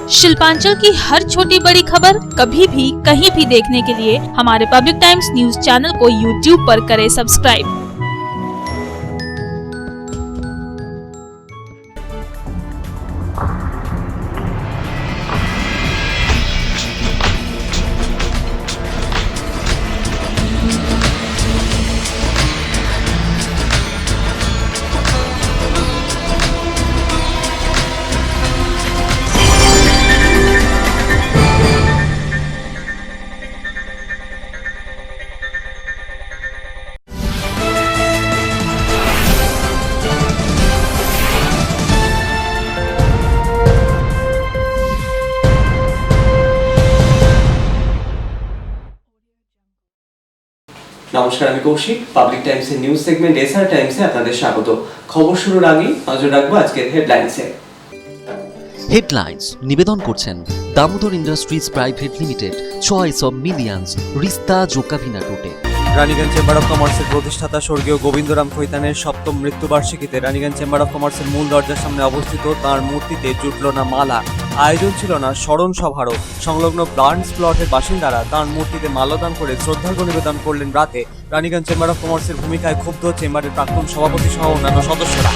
शिल्पांचल की हर छोटी बड़ी खबर कभी भी कहीं भी देखने के लिए हमारे पब्लिक टाइम्स न्यूज चैनल को यूट्यूब पर करें सब्सक्राइब। নমস্কার, আমি কৌশিক। পাবলিক টাইমসের নিউজ সেগমেন্ট এসআর টাইমসে আপনাদের স্বাগত। খবর শুরুর আগে নজর রাখবো আজকের হেডলাইনসে। হেডলাইন্স নিবেদন করছেন Damodar industries private limited, choice of millions, রিস্তা জোকাভিনা টোটে। রানীগঞ্জ চেম্বার অফ কমার্সের প্রতিষ্ঠাতা স্বর্গীয় গোবিন্দরাম খৈতানের ৭ম মৃত্যুবার্ষিকীতে রানীগঞ্জ চেম্বার অফ কমার্সের মূল দরজার সামনে অবস্থিত তাঁর মূর্তিতে জুটল না মালা, আয়োজন ছিল না স্মরণ সভারও। সংলগ্ন ব্রান্ডস প্লটের বাসিন্দারা তাঁর মূর্তিতে মাল্যদান করে শ্রদ্ধার্ঘ্য নিবেদন করলেন। রাতে রানীগঞ্জ চেম্বার অফ কমার্সের ভূমিকায় ক্ষুব্ধ চেম্বারের প্রাক্তন সভাপতি সহ অন্যান্য সদস্যরা।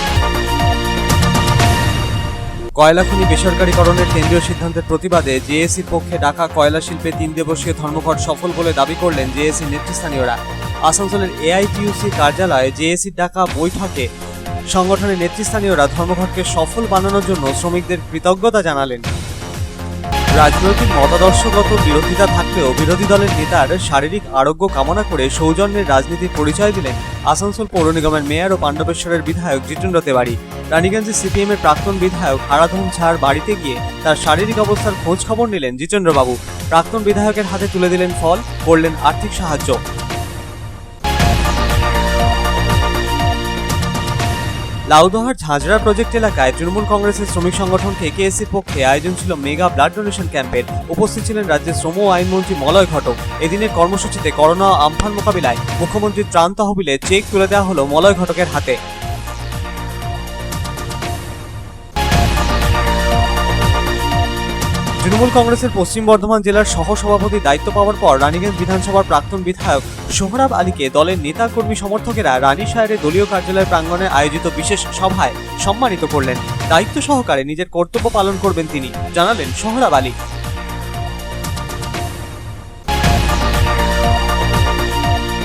কয়লা খনি বেসরকারীকরণের কেন্দ্রীয় সিদ্ধান্তের প্রতিবাদে জেএসির পক্ষে ডাকা কয়লা শিল্পে 3 দিবসীয় ধর্মঘট সফল বলে দাবি করলেন জেএসি নেতৃস্থানীয়রা। আসানসোলের এআইটিইউসি কার্যালয়ে জেএসির ডাকা বৈঠকে সংগঠনের নেতৃস্থানীয়রা ধর্মঘটকে সফল বানানোর জন্য শ্রমিকদের কৃতজ্ঞতা জানালেন। রাজনৈতিক মতাদর্শগত বিরোধিতা থাকলেও বিরোধী দলের নেতার শারীরিক আরোগ্য কামনা করে সৌজন্যের রাজনীতির পরিচয় দিলেন আসানসোল পৌর নিগমের মেয়র ও পাণ্ডবেশ্বরের বিধায়ক জিতেন্দ্র তেওয়ারি। রানীগঞ্জে সিপিএম এর প্রাক্তন বিধায়ক হারাধন ঝার বাড়িতে গিয়ে তার শারীরিক অবস্থার খোঁজ খবর নিলেন জিতেন্দ্রবাবু। প্রাক্তন বিধায়কের হাতে তুলে দিলেন ফল, করলেন আর্থিক সাহায্য। লাউদহার ঝাঁঝরা প্রজেক্ট এলাকায় তৃণমূল কংগ্রেসের শ্রমিক সংগঠন কেকেএসির পক্ষে আয়োজন ছিল মেগা ব্লাড ডোনেশন ক্যাম্পের। উপস্থিত ছিলেন রাজ্যের শ্রম ও আইনমন্ত্রী মলয় ঘটক। এদিনের কর্মসূচিতে করোনা ও আমফান মোকাবিলায় মুখ্যমন্ত্রীর ত্রাণ তহবিলে চেক তুলে দেওয়া হলো মলয় ঘটকের হাতে। তৃণমূল কংগ্রেসের পশ্চিম বর্ধমান জেলার সহসভাপতির দায়িত্ব পাওয়ার পর রানীগঞ্জ বিধানসভার প্রাক্তন বিধায়ক সোহরাব আলীকে দলের নেতা কর্মী সমর্থকেরা রানীশাহের দলীয় কার্যালয়ের প্রাঙ্গণে আয়োজিত বিশেষ সভায় সম্মানিত করলেন। দায়িত্ব সহকারে নিজের কর্তব্য পালন করবেন তিনি, জানালেন সোহরাব আলী।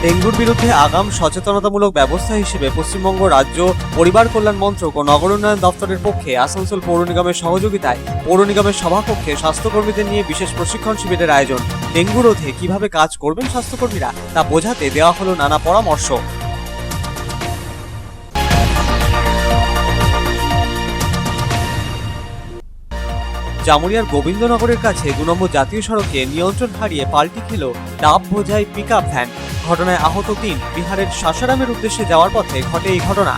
ডেঙ্গুর বিরুদ্ধে আগাম সচেতনতামূলক ব্যবস্থা হিসেবে পশ্চিমবঙ্গ রাজ্য পরিবার কল্যাণ মন্ত্রক ও নগর উন্নয়ন দপ্তরের পক্ষে আসানসোল পৌর নিগমের সহযোগিতায় পৌর নিগমের সভাকক্ষে স্বাস্থ্যকর্মীদের নিয়ে বিশেষ প্রশিক্ষণ শিবিরের আয়োজন। ডেঙ্গু রোধে কিভাবে কাজ করবেন স্বাস্থ্যকর্মীরা তা বোঝাতে দেওয়া হলো নানা পরামর্শ। জামুরিয়ার গোবিন্দনগরের কাছে 2 নম্বর জাতীয় সড়কে নিয়ন্ত্রণ হারিয়ে পাল্টি খেল ডাব বোঝাই পিকআপ ভ্যান। ঘটনায় আহত 3। বিহারের সাসারামের উদ্দেশ্যে যাওয়ার পথে ঘটে এই ঘটনা।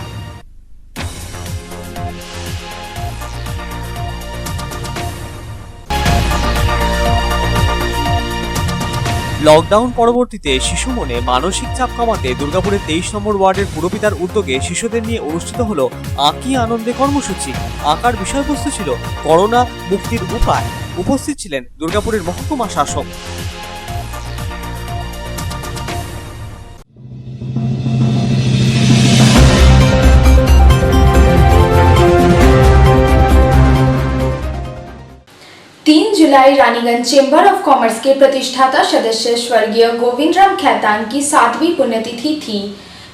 লকডাউন পরবর্তীতে শিশু মনে মানসিক চাপ কমাতে দুর্গাপুরের 23 নম্বর ওয়ার্ডের পুরপিতার উদ্যোগে শিশুদের নিয়ে অনুষ্ঠিত হলো আঁকি আনন্দে কর্মসূচি। আঁকার বিষয়বস্তু ছিল করোনা মুক্তির উপায়। উপস্থিত ছিলেন দুর্গাপুরের মহকুমা শাসক। जुलाई रानीगंज चेंबर ऑफ कॉमर्स के प्रतिष्ठाता सदस्य स्वर्गीय गोविंदराम खैतान की 7वीं पुण्यतिथि थी,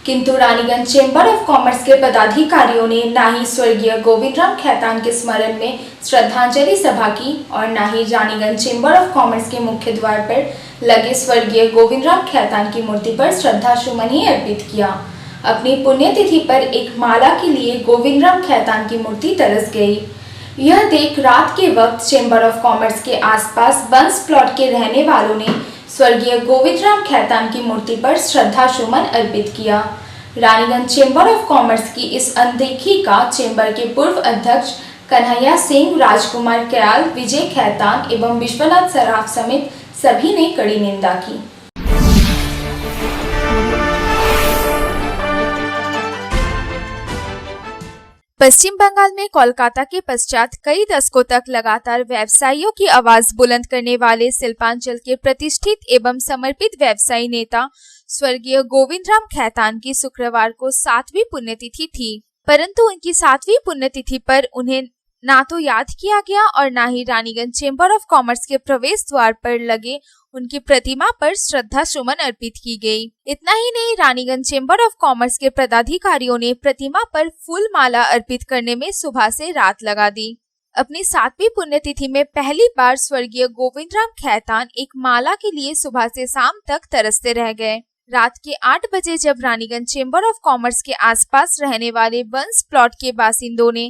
किंतु रानीगंज चेंबर ऑफ कॉमर्स के पदाधिकारियों ने न ही स्वर्गीय गोविंदराम खैतान के स्मरण में श्रद्धांजलि सभा की और न ही रानीगंज चेंबर ऑफ कॉमर्स के मुख्य द्वार पर लगे स्वर्गीय गोविंदराम खैतान की मूर्ति पर श्रद्धा सुमन ही अर्पित किया। अपनी पुण्यतिथि पर एक माला के लिए गोविंदराम खैतान की मूर्ति तरस गई। यह देख रात के वक्त चेंबर ऑफ कॉमर्स के आसपास बंस प्लॉट के रहने वालों ने स्वर्गीय गोविंदराम खैतान की मूर्ति पर श्रद्धा सुमन अर्पित किया। रानीगंज चेंबर ऑफ कॉमर्स की इस अनदेखी का चेंबर के पूर्व अध्यक्ष कन्हैया सिंह, राजकुमार कयाल, विजय खैतान एवं विश्वनाथ सराफ समेत सभी ने कड़ी निंदा की। पश्चिम बंगाल में कोलकाता के पश्चात कई दशकों तक लगातार व्यवसायियों की आवाज बुलंद करने वाले शिल्पांचल के प्रतिष्ठित एवं समर्पित व्यवसायी नेता स्वर्गीय गोविंद राम खैतान की शुक्रवार को 7वीं पुण्यतिथि थी, परंतु उनकी 7वीं पुण्यतिथि पर उन्हें ना तो याद किया गया और ना ही रानीगंज चेंबर ऑफ कॉमर्स के प्रवेश द्वार पर लगे उनकी प्रतिमा पर श्रद्धा सुमन अर्पित की गई। इतना ही नहीं, रानीगंज चेंबर ऑफ कॉमर्स के पदाधिकारियों ने प्रतिमा पर फूल माला अर्पित करने में सुबह से रात लगा दी। अपनी 7वीं पुण्यतिथि में पहली बार स्वर्गीय गोविंद राम खैतान एक माला के लिए सुबह से शाम तक तरसते रह गए। रात के 8 बजे जब रानीगंज चेंबर ऑफ कॉमर्स के आसपास रहने वाले बंस प्लॉट के बासिंदों ने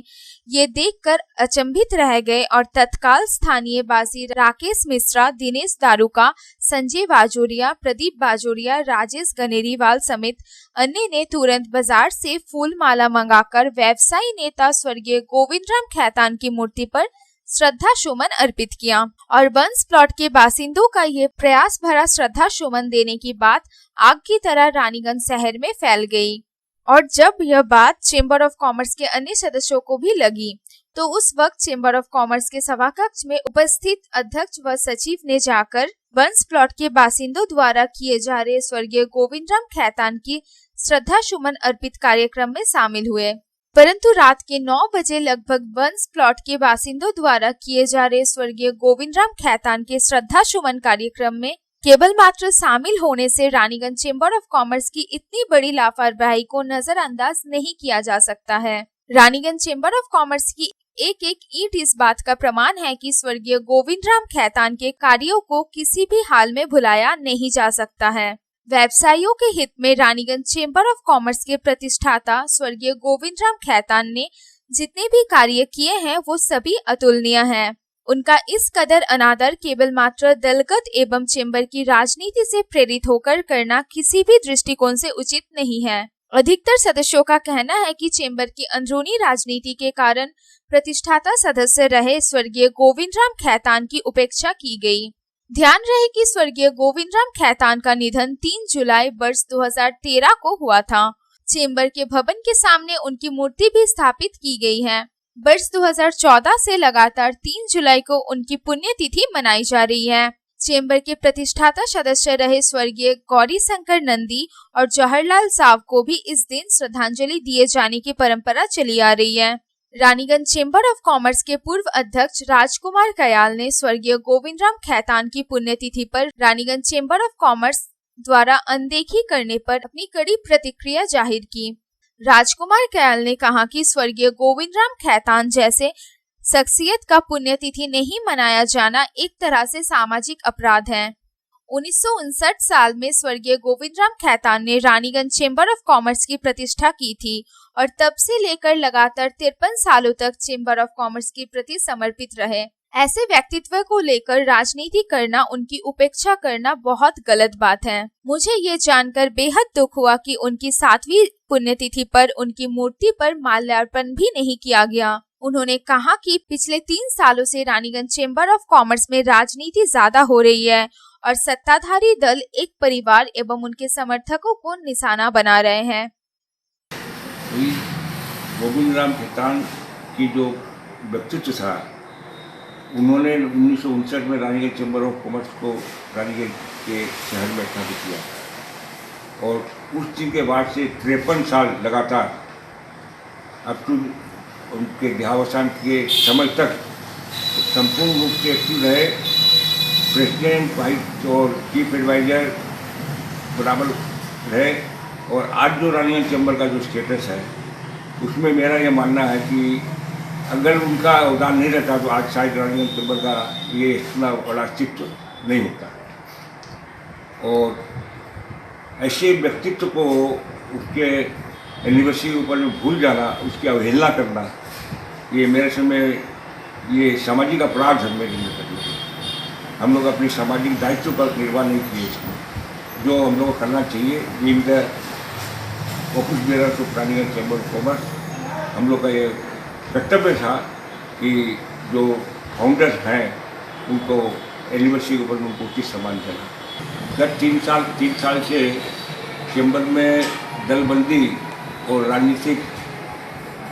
ये देखकर अचंभित रह गए और तत्काल स्थानीय बासी राकेश मिश्रा, दिनेश दारुका, संजय बाजोरिया, प्रदीप बाजोरिया, राजेश गनेरीवाल समेत अन्य ने तुरंत बाजार से फूल माला मंगाकर व्यवसायी नेता स्वर्गीय गोविंद राम खैतान की मूर्ति पर श्रद्धा सुमन अर्पित किया और बंस प्लॉट के बासिंदों का ये प्रयास भरा श्रद्धा सुमन देने की बात आग की तरह रानीगंज शहर में फैल गई। और जब यह बात चेंबर ऑफ कॉमर्स के अन्य सदस्यों को भी लगी तो उस वक्त चेंबर ऑफ कॉमर्स के सभाकक्ष में उपस्थित अध्यक्ष व सचिव ने जाकर बंस प्लॉट के बासिंदों द्वारा किए जा रहे स्वर्गीय गोविंद राम खैतान की श्रद्धा सुमन अर्पित कार्यक्रम में शामिल हुए। परंतु रात के 9 बजे लगभग बंस प्लॉट के बासिंदों द्वारा किए जा रहे स्वर्गीय गोविंद राम खैतान के श्रद्धा सुमन कार्यक्रम में केवल मात्र शामिल होने से रानीगंज चेंबर ऑफ कॉमर्स की इतनी बड़ी लापरवाही को नजरअंदाज नहीं किया जा सकता है। रानीगंज चेंबर ऑफ कॉमर्स की एक एक ईंट इस बात का प्रमाण है कि स्वर्गीय गोविंद राम खैतान के कार्यों को किसी भी हाल में भुलाया नहीं जा सकता है। व्यवसायियों के हित में रानीगंज चेंबर ऑफ कॉमर्स के प्रतिष्ठाता स्वर्गीय गोविंद राम खैतान ने जितने भी कार्य किए हैं वो सभी अतुलनीय हैं। उनका इस कदर अनादर केवल मात्र दलगत एवं चेंबर की राजनीति से प्रेरित होकर करना किसी भी दृष्टिकोण से उचित नहीं है। अधिकतर सदस्यों का कहना है कि चेंबर की अंदरूनी राजनीति के कारण प्रतिष्ठाता सदस्य रहे स्वर्गीय गोविंद राम खैतान की उपेक्षा की गई। ध्यान रहे कि स्वर्गीय गोविंद राम खैतान का निधन 3 जुलाई वर्ष 2013 को हुआ था। चेंबर के भवन के सामने उनकी मूर्ति भी स्थापित की गई है। वर्ष 2014 से लगातार 3 जुलाई को उनकी पुण्यतिथि मनाई जा रही है। चेंबर के प्रतिष्ठाता सदस्य रहे स्वर्गीय गौरी शंकर नंदी और जवाहरलाल साव को भी इस दिन श्रद्धांजलि दिए जाने की परंपरा चली आ रही है। रानीगंज चेंबर ऑफ कॉमर्स के पूर्व अध्यक्ष राजकुमार कयाल ने स्वर्गीय गोविंद राम खैतान की पुण्यतिथि पर रानीगंज चेंबर ऑफ कॉमर्स द्वारा अनदेखी करने पर अपनी कड़ी प्रतिक्रिया जाहिर की। राजकुमार कयाल ने कहा कि स्वर्गीय गोविंद राम खैतान जैसे शख्सियत का पुण्यतिथि नहीं मनाया जाना एक तरह से सामाजिक अपराध है। 1959 साल में स्वर्गीय गोविंद राम खैतान ने रानीगंज चेंबर ऑफ कॉमर्स की प्रतिष्ठा की थी और तब से लेकर लगातार 53 सालों तक चेंबर ऑफ कॉमर्स के प्रति समर्पित रहे। ऐसे व्यक्तित्व को लेकर राजनीति करना, उनकी उपेक्षा करना बहुत गलत बात है। मुझे ये जानकर बेहद दुख हुआ कि उनकी 7वीं पुण्यतिथि पर उनकी मूर्ति पर माल्यार्पण भी नहीं किया गया। उन्होंने कहा कि पिछले 3 सालों से रानीगंज चेंबर ऑफ कॉमर्स में राजनीति ज्यादा हो रही है और सत्ताधारी दल एक परिवार एवं उनके समर्थकों को निशाना बना रहे हैं। गोविंद राम खैतान की जो व्यक्तित्व था, उन्होंने 1959 में रानीगंज चेंबर ऑफ कॉमर्स को रानीगंज के शहर में स्थापित किया और उस दिन के बाद से 53 साल लगातार अब टू उनके देहावसान के समय तक संपूर्ण रूप से एक्टिव रहे। प्रेसिडेंट, वाइस और चीफ एडवाइज़र बराबर रहे और आज जो रानीगंज चेंबर का जो स्टेटस है उसमें मेरा ये मानना है कि अगर उनका अवदान नहीं रहता तो आज शायद रानीगंज चेंबर का ये इतना बड़ा अस्तित्व नहीं होता। और ऐसे व्यक्तित्व को उसके एनिवर्सरी के ऊपर में भूल जाना, उसकी अवहेलना करना, ये मेरे समय ये सामाजिक अपराध है मेरे लिए। हम लोग अपनी सामाजिक दायित्व का निर्वाह नहीं किए इसमें। जो हम लोग को करना चाहिए, in the office bearers of Raniganj chamber of commerce, हम लोग का ये कर्तव्य था कि जो फाउंडर्स हैं उनको एनिवर्सरी के ऊपर उनको उचित सम्मान देना। गत 3 साल से चेंबर में दलबंदी और राजनीतिक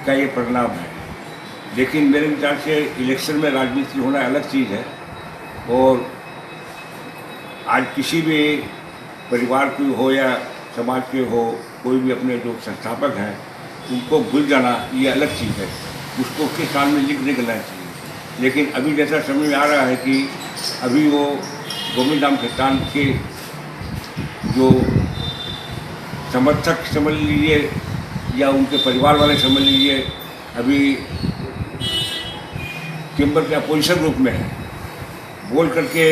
का ये परिणाम है। लेकिन मेरे विचार से इलेक्शन में राजनीति होना अलग चीज़ है, और आज किसी भी परिवार की हो या समाज के हो, कोई भी अपने जो संस्थापक हैं उनको भूल जाना ये अलग चीज़ है, उसको उसके सामने लिख निकलना चाहिए। लेकिन अभी जैसा समझ में आ रहा है कि अभी वो गोविंद राम खेतान के जो समर्थक समझ लीजिए या उनके परिवार वाले समझ लीजिए, अभी चेंबर के अपोजिशन ग्रुप में है, बोल करके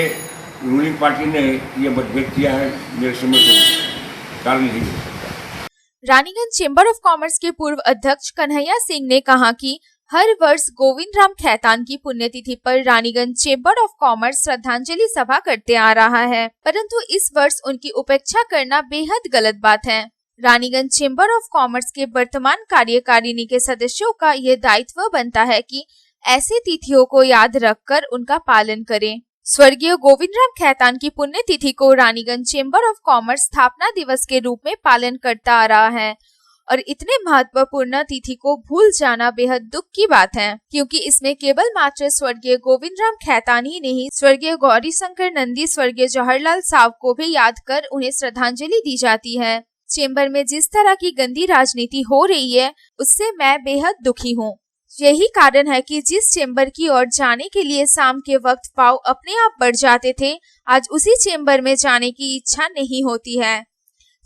रूलिंग पार्टी ने ये मतभेद किया है। मेरे समझ को कारण नहीं हो सकता। रानीगंज चेंबर ऑफ कॉमर्स के पूर्व अध्यक्ष कन्हैया सिंह ने कहा कि हर वर्ष गोविंद राम खेतान की पुण्यतिथि पर रानीगंज चेंबर ऑफ कॉमर्स श्रद्धांजलि सभा करते आ रहा है, परंतु इस वर्ष उनकी उपेक्षा करना बेहद गलत बात है। रानीगंज चेंबर ऑफ कॉमर्स के वर्तमान कार्यकारिणी के सदस्यों का यह दायित्व बनता है कि ऐसे तिथियों को याद रखकर उनका पालन करें। स्वर्गीय गोविंद राम खेतान की पुण्यतिथि को रानीगंज चेंबर ऑफ कॉमर्स स्थापना दिवस के रूप में पालन करता आ रहा है, और इतने महत्वपूर्ण तिथि को भूल जाना बेहद दुख की बात है, क्योंकि इसमें केवल मात्र स्वर्गीय गोविंद राम खेतान ही नहीं, स्वर्गीय गौरी शंकर नंदी, स्वर्गीय जवाहरलाल साहब को भी याद कर उन्हें श्रद्धांजलि दी जाती है। चेंबर में जिस तरह की गंदी राजनीति हो रही है उससे मैं बेहद दुखी हूँ। यही कारण है कि जिस चेंबर की ओर जाने के लिए शाम के वक्त पाँव अपने आप बढ़ जाते थे, आज उसी चेंबर में जाने की इच्छा नहीं होती है।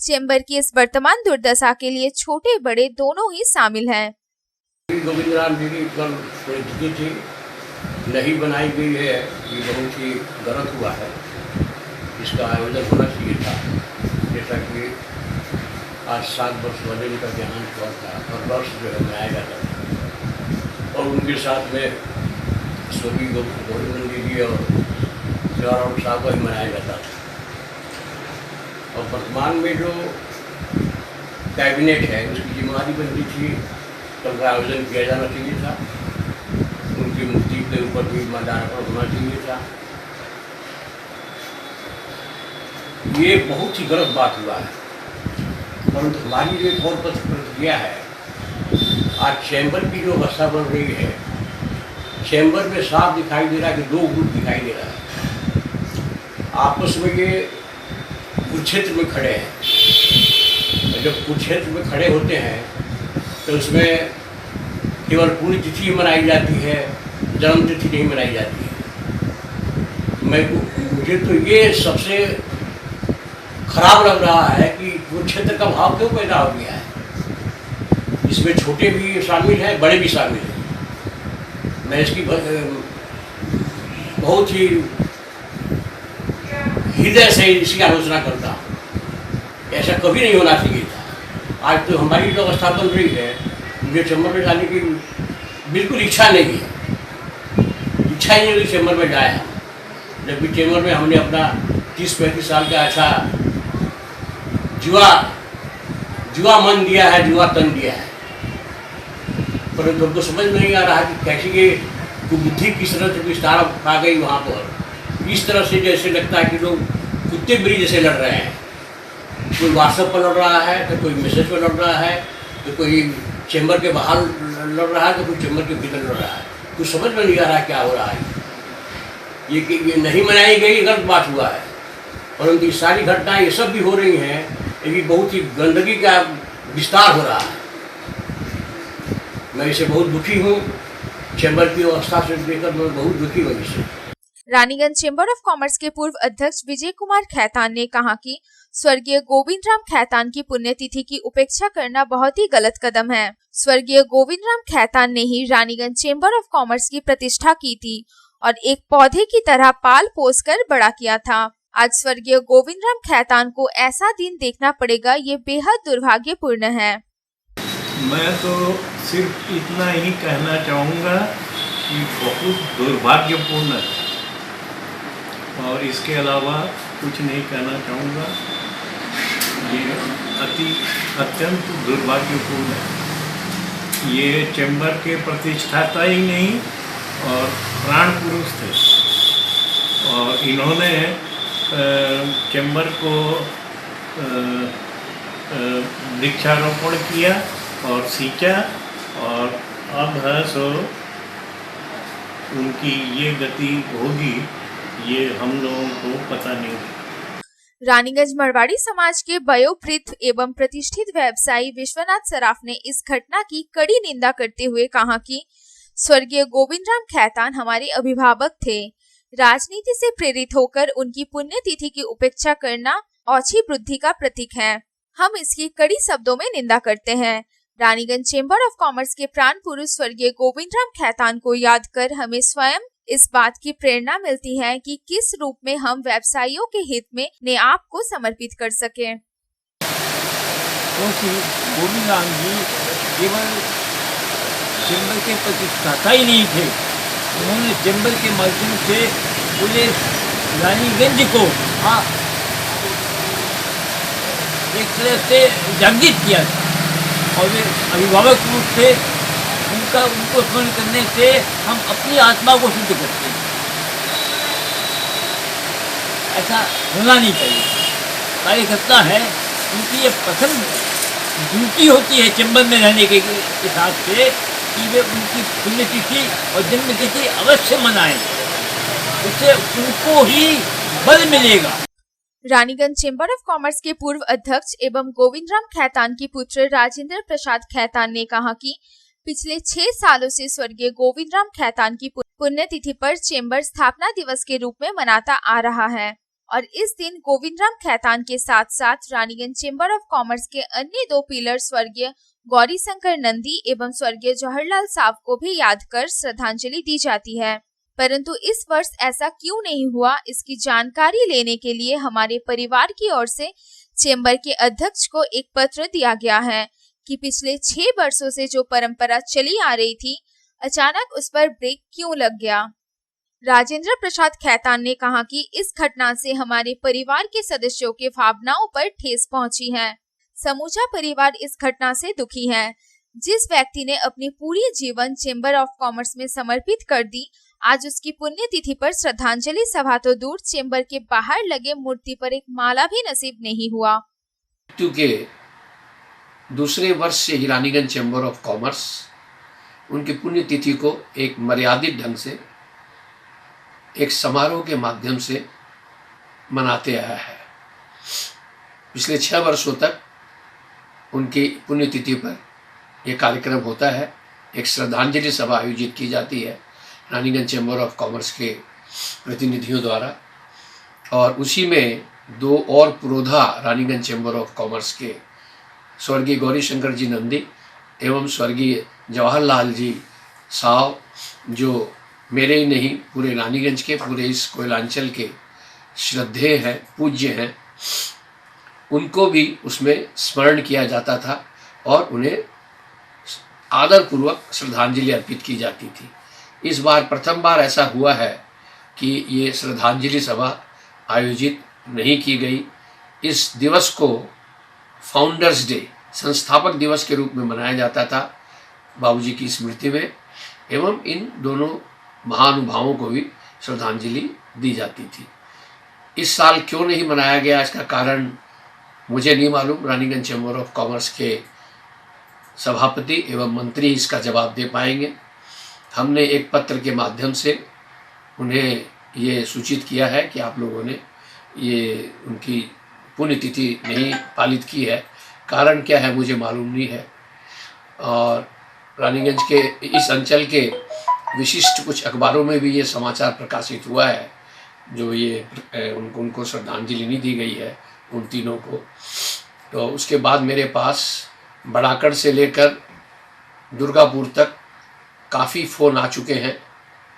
चेंबर की इस वर्तमान दुर्दशा के लिए छोटे बड़े दोनों ही शामिल हैं। गोविंद राम जी की कल पुण्यतिथि थी, नहीं बनाई गई है, ये बहुत ही गलत हुआ है। इसका आयोजन होना चाहिए था, जैसा कि आज 7 वर्ष पहले उनका देहांत हुआ था और वर्ष जो है मनाया जाता था, और उनके साथ में स्वर्गीय गोविंद नंदी जी और जवाहरलाल साहब को ही मनाया जाता था। और वर्तमान में जो कैबिनेट है उसकी जिम्मेदारी बनती थी, कल का आयोजन किया जाना चाहिए था, उनकी मूर्ति के ऊपर भी माल्यार्पण होना चाहिए था। ये बहुत ही गलत बात हुआ है, परंतु हमारी जो एक और प्रतिक्रिया है, आज चैम्बर की जो अवस्था बन रही है, चैम्बर में साफ दिखाई दे रहा है कि 2 ग्रुप दिखाई दे रहा है। आपस में ये कुरुक्षेत्र में खड़े हैं। जब कुरुक्षेत्र में खड़े होते हैं तो उसमें केवल पुण्यतिथि मनाई जाती है, जन्म तिथि नहीं मनाई जाती है। मुझे तो ये सबसे खराब लग रहा है कि कुरुक्षेत्र का भाव क्यों पैदा हो गया है। इसमें छोटे भी शामिल हैं, बड़े भी शामिल हैं। मैं इसकी बहुत ही हृदय से इसकी आलोचना करता हूँ। ऐसा कभी नहीं होना चाहिए था। आज तो हमारी जो अवस्था बन रही है, मुझे चेंबर में जाने की बिल्कुल इच्छा नहीं है, इच्छा ही नहीं कि चेंबर में जाए हम। जबकि चेंबर में हमने अपना 30-35 साल का अच्छा जुआ मन दिया है, जुआ तन दिया है, परंतु हमको समझ में नहीं आ रहा है कि कैसी ये बुद्धि किस तरह से विस्तार आ गई वहाँ पर। इस तरह से जैसे लगता है कि लोग कुत्ते बिल्ली जैसे लड़ रहे हैं। कोई व्हाट्सएप पर लड़ रहा है, तो कोई मैसेज पर लड़ रहा है, तो कोई चेंबर के बाहर लड़ रहा है, तो कोई चेंबर के भीतर लड़ रहा है। कुछ समझ में नहीं आ रहा है क्या हो रहा है। ये नहीं मनाई गई गलत बात हुआ है, परंतु ये सारी घटनाएं ये सब भी हो रही हैं, ये बहुत ही गंदगी का विस्तार हो रहा है। मैं इसे बहुत दुखी हूँ। चेंबर की अवस्था से देखकर मैं बहुत दुखी हूँ इससे। रानीगंज चेंबर ऑफ कॉमर्स के पूर्व अध्यक्ष विजय कुमार खेतान ने कहा कि स्वर्गीय गोविंद राम खेतान की पुण्यतिथि की उपेक्षा करना बहुत ही गलत कदम है। स्वर्गीय गोविंद राम खेतान ने ही रानीगंज चेंबर ऑफ कॉमर्स की प्रतिष्ठा की थी और एक पौधे की तरह पाल पोस कर बड़ा किया था। आज स्वर्गीय गोविंद राम खेतान को ऐसा दिन देखना पड़ेगा, ये बेहद दुर्भाग्यपूर्ण है। मैं तो सिर्फ इतना ही कहना चाहूँगा कि बहुत दुर्भाग्यपूर्ण है, और इसके अलावा कुछ नहीं कहना चाहूँगा। ये अत्यंत दुर्भाग्यपूर्ण है। ये चैम्बर के प्रतिष्ठाता ही नहीं और प्राण पुरुष थे, और इन्होंने चैम्बर को वृक्षारोपण किया और सींचा और अब है सो उनकी ये गति होगी, ये हम लोगों को पता नहीं। रानीगंज मरवाड़ी समाज के वयोवृद्ध एवं प्रतिष्ठित व्यवसायी विश्वनाथ सराफ ने इस घटना की कड़ी निंदा करते हुए कहा कि स्वर्गीय गोविंद राम खैतान हमारे अभिभावक थे। राजनीति से प्रेरित होकर उनकी पुण्यतिथि की उपेक्षा करना औछी बुद्धि का प्रतीक है। हम इसकी कड़ी शब्दों में निंदा करते हैं। रानीगंज चेंबर ऑफ कॉमर्स के प्राण पुरुष स्वर्गीय गोविंद राम खैतान को याद कर हमें स्वयं इस बात की प्रेरणा मिलती है कि किस रूप में हम व्यवसायियों के हित में अपने आप को समर्पित कर सकें। क्योंकि गोविंद राम जी केवल चेंबर के प्रतिष्ठाता ही नहीं थे, उन्होंने चेंबर के माध्यम से पूरे रानीगंज को एक तरह से जागृत किया था और वे अभिभावक रूप से उनको स्मरण करने से हम अपनी आत्मा को शुद्ध करते हैं। ऐसा होना नहीं चाहिए। कार्यकर्ता है, उनकी ये प्रथम ड्यूटी होती है चेंबर में रहने के हिसाब से कि वे उनकी पुण्यतिथि और जन्मतिथि अवश्य मनाएं, उससे उनको ही बल मिलेगा। रानीगंज चेंबर ऑफ कॉमर्स के पूर्व अध्यक्ष एवं गोविंद राम खैतान के पुत्र राजेंद्र प्रसाद खैतान ने कहा कि पिछले 6 सालों से स्वर्गीय गोविंद राम खैतान की पुण्यतिथि पर चेंबर स्थापना दिवस के रूप में मनाता आ रहा है और इस दिन गोविंद राम खैतान के साथ साथ रानीगंज चेंबर ऑफ कॉमर्स के अन्य 2 पिलर स्वर्गीय गौरी शंकर नंदी एवं स्वर्गीय जवाहरलाल साव को भी याद कर श्रद्धांजलि दी जाती है। परंतु इस वर्ष ऐसा क्यों नहीं हुआ, इसकी जानकारी लेने के लिए हमारे परिवार की ओर से चेंबर के अध्यक्ष को एक पत्र दिया गया है कि पिछले 6 वर्षों से जो परंपरा चली आ रही थी, अचानक उस पर ब्रेक क्यों लग गया। राजेंद्र प्रसाद खैतान ने कहा कि इस घटना से हमारे परिवार के सदस्यों के भावनाओं पर ठेस पहुंची है। समूचा परिवार इस घटना से दुखी है। जिस व्यक्ति ने अपनी पूरी जीवन चेंबर ऑफ कॉमर्स में समर्पित कर दी, आज उसकी पुण्यतिथि पर श्रद्धांजलि सभा तो दूर, चेंबर के बाहर लगे मूर्ति पर एक माला भी नसीब नहीं हुआ। क्योंकि दूसरे वर्ष से ही रानीगंज चेंबर ऑफ कॉमर्स उनकी पुण्यतिथि को एक मर्यादित ढंग से एक समारोह के माध्यम से मनाते आया है। पिछले 6 वर्षों तक उनकी पुण्यतिथि पर यह कार्यक्रम होता है, एक श्रद्धांजलि सभा आयोजित की जाती है रानीगंज चेंबर ऑफ कॉमर्स के प्रतिनिधियों द्वारा, और उसी में 2 और पुरोधा रानीगंज चेंबर ऑफ कॉमर्स के स्वर्गीय गौरी शंकर जी नंदी एवं स्वर्गीय जवाहरलाल जी साव, जो मेरे ही नहीं पूरे रानीगंज के, पूरे इस कोयलांचल के श्रद्धेय हैं, पूज्य हैं, उनको भी उसमें स्मरण किया जाता था और उन्हें आदरपूर्वक श्रद्धांजलि अर्पित की जाती थी। इस बार प्रथम बार ऐसा हुआ है कि ये श्रद्धांजलि सभा आयोजित नहीं की गई। इस दिवस को फाउंडर्स डे, संस्थापक दिवस के रूप में मनाया जाता था बाबूजी की स्मृति में, एवं इन दोनों महानुभावों को भी श्रद्धांजलि दी जाती थी। इस साल क्यों नहीं मनाया गया, इसका कारण मुझे नहीं मालूम। रानीगंज चेंबर ऑफ कॉमर्स के सभापति एवं मंत्री इसका जवाब दे पाएंगे। हमने एक पत्र के माध्यम से उन्हें ये सूचित किया है कि आप लोगों ने ये उनकी पुण्यतिथि नहीं पालित की है। कारण क्या है मुझे मालूम नहीं है। और रानीगंज के इस अंचल के विशिष्ट कुछ अखबारों में भी ये समाचार प्रकाशित हुआ है, जो ये उनको श्रद्धांजलि नहीं दी गई है उन तीनों को। तो उसके बाद मेरे पास बड़ाकड़ से लेकर दुर्गापुर तक काफ़ी फ़ोन आ चुके हैं।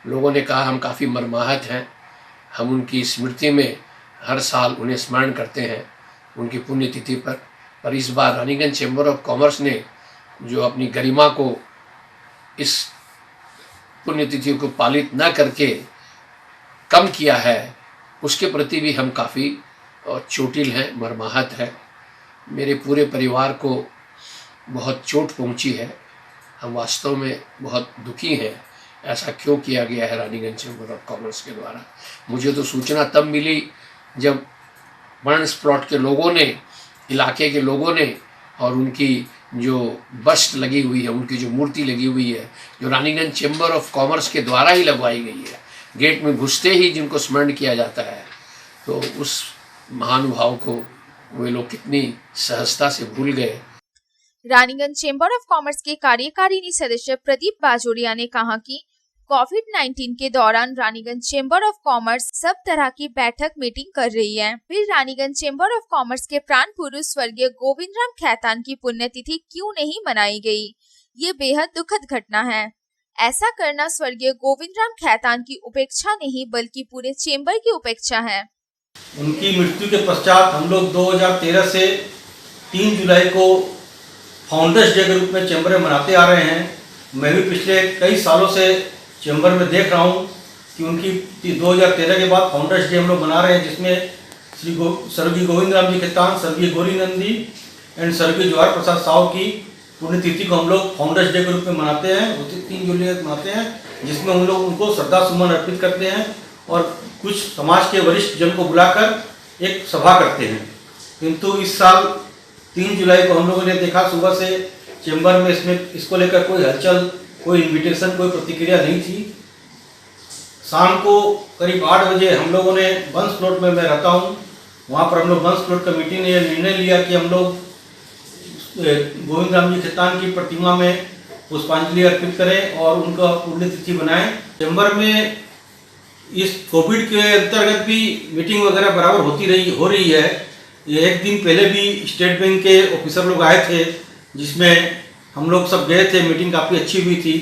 लोगों ने कहा हम काफ़ी मर्माहत हैं, हम उनकी स्मृति में हर साल उन्हें स्मरण करते हैं उनकी पुण्यतिथि पर इस बार रानीगंज चेंबर ऑफ कॉमर्स ने जो अपनी गरिमा को इस पुण्यतिथि को पालित न करके कम किया है, उसके प्रति भी हम काफ़ी चोटिल हैं, मर्माहत है। मेरे पूरे परिवार को बहुत चोट पहुंची है। हम वास्तव में बहुत दुखी हैं, ऐसा क्यों किया गया है रानीगंज चेंबर ऑफ कॉमर्स के द्वारा। मुझे तो सूचना तब मिली जब बर्न स्प्लॉट के लोगों ने, इलाके के लोगों ने और उनकी जो बस्ट लगी हुई है, उनकी जो मूर्ति लगी हुई है, जो रानीगंज चेंबर ऑफ कॉमर्स के द्वारा ही लगवाई गई है, गेट में घुसते ही जिनको स्मरण किया जाता है, तो उस महानुभाव को वे लोग कितनी सहजता से भूल गए। रानीगंज चेंबर ऑफ कॉमर्स के कार्यकारिणी सदस्य प्रदीप बाजोरिया ने कहा कि कोविड-19 के दौरान रानीगंज चेंबर ऑफ कॉमर्स सब तरह की बैठक मीटिंग कर रही है। फिर रानीगंज चेंबर ऑफ कॉमर्स के प्राण पुरुष स्वर्गीय गोविंद राम खैतान की पुण्यतिथि क्यों नहीं मनाई गई? ये बेहद दुखद घटना है। ऐसा करना स्वर्गीय गोविंद राम खैतान की उपेक्षा नहीं बल्कि पूरे चेंबर की उपेक्षा है। उनकी मृत्यु के पश्चात हम लोग 2013 से 3 जुलाई को फाउंडर्स डे के रूप में चैम्बर में मनाते आ रहे हैं। मैं भी पिछले कई सालों से चैम्बर में देख रहा हूं कि उनकी 2013 के बाद फाउंडर्स डे हम लोग मना रहे हैं, जिसमें स्वर्गीय गोविंद राम जी खैतान, स्वर्गीय गौरी नंदी एंड स्वर्गीय जवाहर प्रसाद साहू की पुण्यतिथि को हम लोग फाउंडर्स डे के रूप में मनाते हैं, 3 जुलाई को मनाते हैं, जिसमें हम लोग उनको श्रद्धा सुमन अर्पित करते हैं और कुछ समाज के वरिष्ठ जन को बुलाकर एक सभा करते हैं। किंतु इस साल 3 जुलाई को हम लोगों ने देखा सुबह से चैम्बर में इसको लेकर कोई हलचल, कोई इनविटेशन, कोई प्रतिक्रिया नहीं थी। शाम को करीब 8 बजे हम लोगों ने बंस प्लॉट में, मैं रहता हूँ, वहाँ पर हम लोग बंस प्लॉट कमेटी ने यह निर्णय लिया कि हम लोग गोविंद राम जी खैतान की प्रतिमा में पुष्पांजलि अर्पित करें और उनका पुण्यतिथि बनाएं। चैम्बर में इस कोविड के अंतर्गत भी मीटिंग वगैरह बराबर हो रही है। ये एक दिन पहले भी स्टेट बैंक के ऑफिसर लोग आए थे, जिसमें हम लोग सब गए थे। मीटिंग काफ़ी अच्छी हुई थी।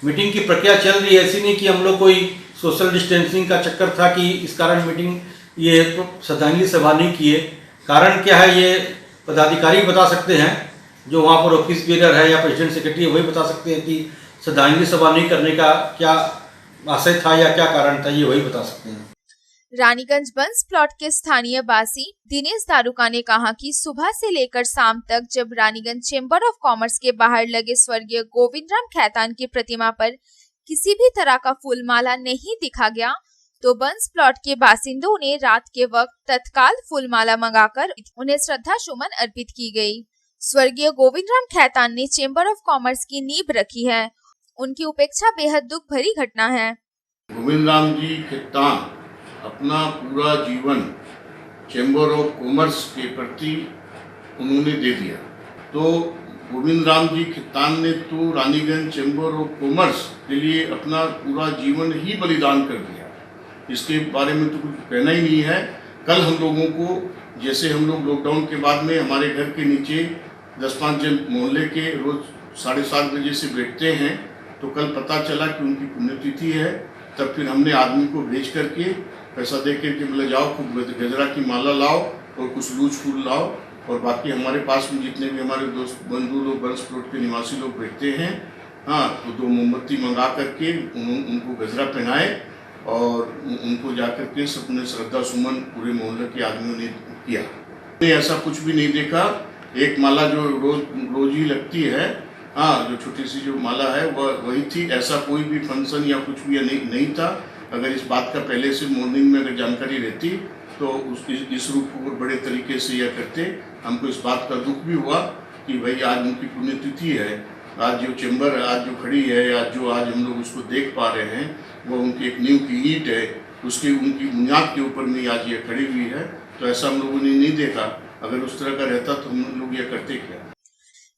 मीटिंग की प्रक्रिया चल रही है, ऐसी नहीं कि हम लोग कोई सोशल डिस्टेंसिंग का चक्कर था कि इस कारण मीटिंग ये श्रद्धांजलि सभा नहीं किए। कारण क्या है ये पदाधिकारी बता सकते हैं, जो वहाँ पर ऑफिस बेरर है या प्रेसिडेंट सेक्रेटरी, वही बता सकते हैं कि श्रद्धांजलि सभा नहीं करने का क्या आशय था या क्या कारण था, ये वही बता सकते हैं। रानीगंज बंस प्लॉट के स्थानीय बासी दिनेश दारुका ने कहा कि सुबह से लेकर शाम तक जब रानीगंज चेंबर ऑफ कॉमर्स के बाहर लगे स्वर्गीय गोविंद राम खैतान की प्रतिमा पर किसी भी तरह का फूलमाला नहीं दिखा गया, तो बंस प्लॉट के बासिंदों ने रात के वक्त तत्काल फूलमाला मंगाकर उन्हें श्रद्धा सुमन अर्पित की गई। स्वर्गीय गोविंद राम खैतान ने चेंबर ऑफ कॉमर्स की नींव रखी है। उनकी उपेक्षा बेहद दुख भरी घटना है। गोविंद राम जी खैतान अपना पूरा जीवन चैम्बर ऑफ कॉमर्स के प्रति उन्होंने दे दिया। तो गोविंद राम जी खैतान ने तो रानीगंज चैम्बर ऑफ कॉमर्स के लिए अपना पूरा जीवन ही बलिदान कर दिया। इसके बारे में तो कुछ कहना ही नहीं है। कल हम लोगों को, जैसे हम लोग लॉकडाउन के बाद में हमारे घर के नीचे 10-5 जन मोहल्ले के रोज 7:30 बजे से बैठते हैं, तो कल पता चला कि उनकी पुण्यतिथि है। तब फिर हमने आदमी को भेज करके पैसा दे करके बोले जाओ खूब गजरा की माला लाओ और कुछ लूज फूल लाओ, और बाकी हमारे पास में जितने भी हमारे दोस्त बंधु लोग बंस प्लॉट के निवासी लोग बैठते हैं, हाँ, तो 2 मोमबत्ती मंगा करके उनको गजरा पहनाए और उनको जा करके सबने श्रद्धा सुमन पूरे मोहल्ले के आदमियों ने किया। ऐसा कुछ भी नहीं देखा। एक माला जो रोज ही लगती है, हाँ, जो छोटी सी जो माला है वह वही थी। ऐसा कोई भी फंक्शन या कुछ भी नहीं था। अगर इस बात का पहले से मॉर्निंग में अगर जानकारी रहती तो इस रूप को बड़े तरीके से यह करते। हमको इस बात का दुख भी हुआ कि भाई आज उनकी पुण्यतिथि है। आज जो चैम्बर आज जो खड़ी है, आज हम लोग उसको देख पा रहे हैं, वो उनकी एक नींव की ईंट है, उसकी उनकी बुनियाद के ऊपर में आज ये खड़ी हुई है। तो ऐसा हम लोगों ने नहीं देखा। अगर उस तरह का रहता तो हम लोग ये करते क्या।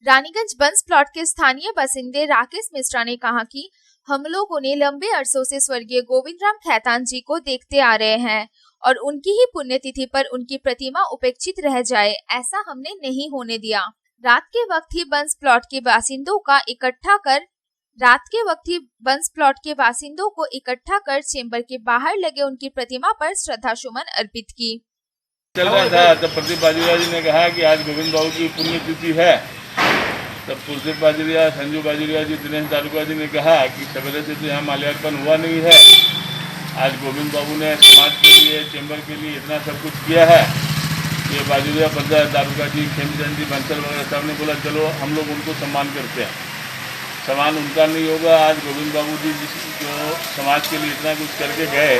रानीगंज बंस प्लॉट के स्थानीय बासिंदे राकेश मिश्रा ने कहा कि हम लोगों ने लंबे अरसों से स्वर्गीय गोविंद राम खैतान जी को देखते आ रहे हैं और उनकी ही पुण्यतिथि पर उनकी प्रतिमा उपेक्षित रह जाए, ऐसा हमने नहीं होने दिया। रात के वक्त ही बंस प्लॉट के बासिंदों को इकट्ठा कर चेंबर के बाहर लगे उनकी प्रतिमा पर श्रद्धा सुमन अर्पित की। चल रहा था तब प्रदीप बाजोरिया जी ने कहा कि आज गोविंद बाबू की पुण्यतिथि है। तब प्रदीप बाजोरिया, संजू बाजोरिया जी, दिनेश दारुका जी ने कहा कि सवेरे से तो यहाँ माल्यार्पण हुआ नहीं है। आज गोविंद बाबू ने समाज के लिए, चैम्बर के लिए इतना सब कुछ किया है। ये बाजोरिया, दारुका जी, खेमचंद जी, बंसल वगैरह सब ने बोला चलो हम लोग उनको सम्मान करते हैं। सम्मान उनका नहीं होगा। आज गोविंद बाबू जी जो समाज के लिए इतना कुछ करके गए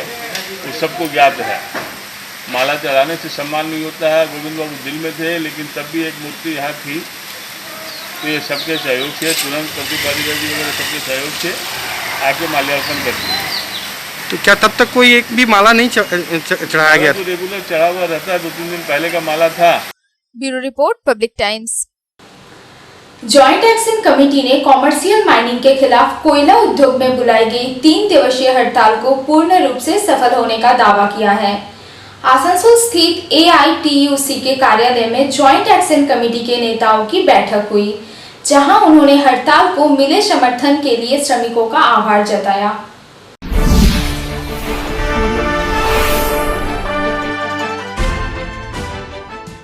वो सबको ज्ञात है। माला चढ़ाने से सम्मान नहीं होता है। गोविंद बाबू दिल में थे, लेकिन तब भी एक मूर्ति यहाँ थी तो ये सबके सहयोग से तुरंत प्रतिपादिका वगैरह सबके सहयोग से आके माल्यार्पण करते हैं। तो क्या तब तक कोई एक भी माला नहीं चढ़ाया गया? तो रेगुलर चढ़ा हुआ रहता है, 2-3 दिन पहले का माला था। Bureau report, public times. Joint action committee ने कॉमर्शियल माइनिंग के खिलाफ कोयला उद्योग में बुलाई गई 3 दिवसीय हड़ताल को पूर्ण रूप से सफल होने का दावा किया है। आसनसोल स्थित AITUC के कार्यालय में जॉइंट एक्शन कमेटी के नेताओं की बैठक हुई, जहां उन्होंने हड़ताल को मिले समर्थन के लिए श्रमिकों का आभार जताया।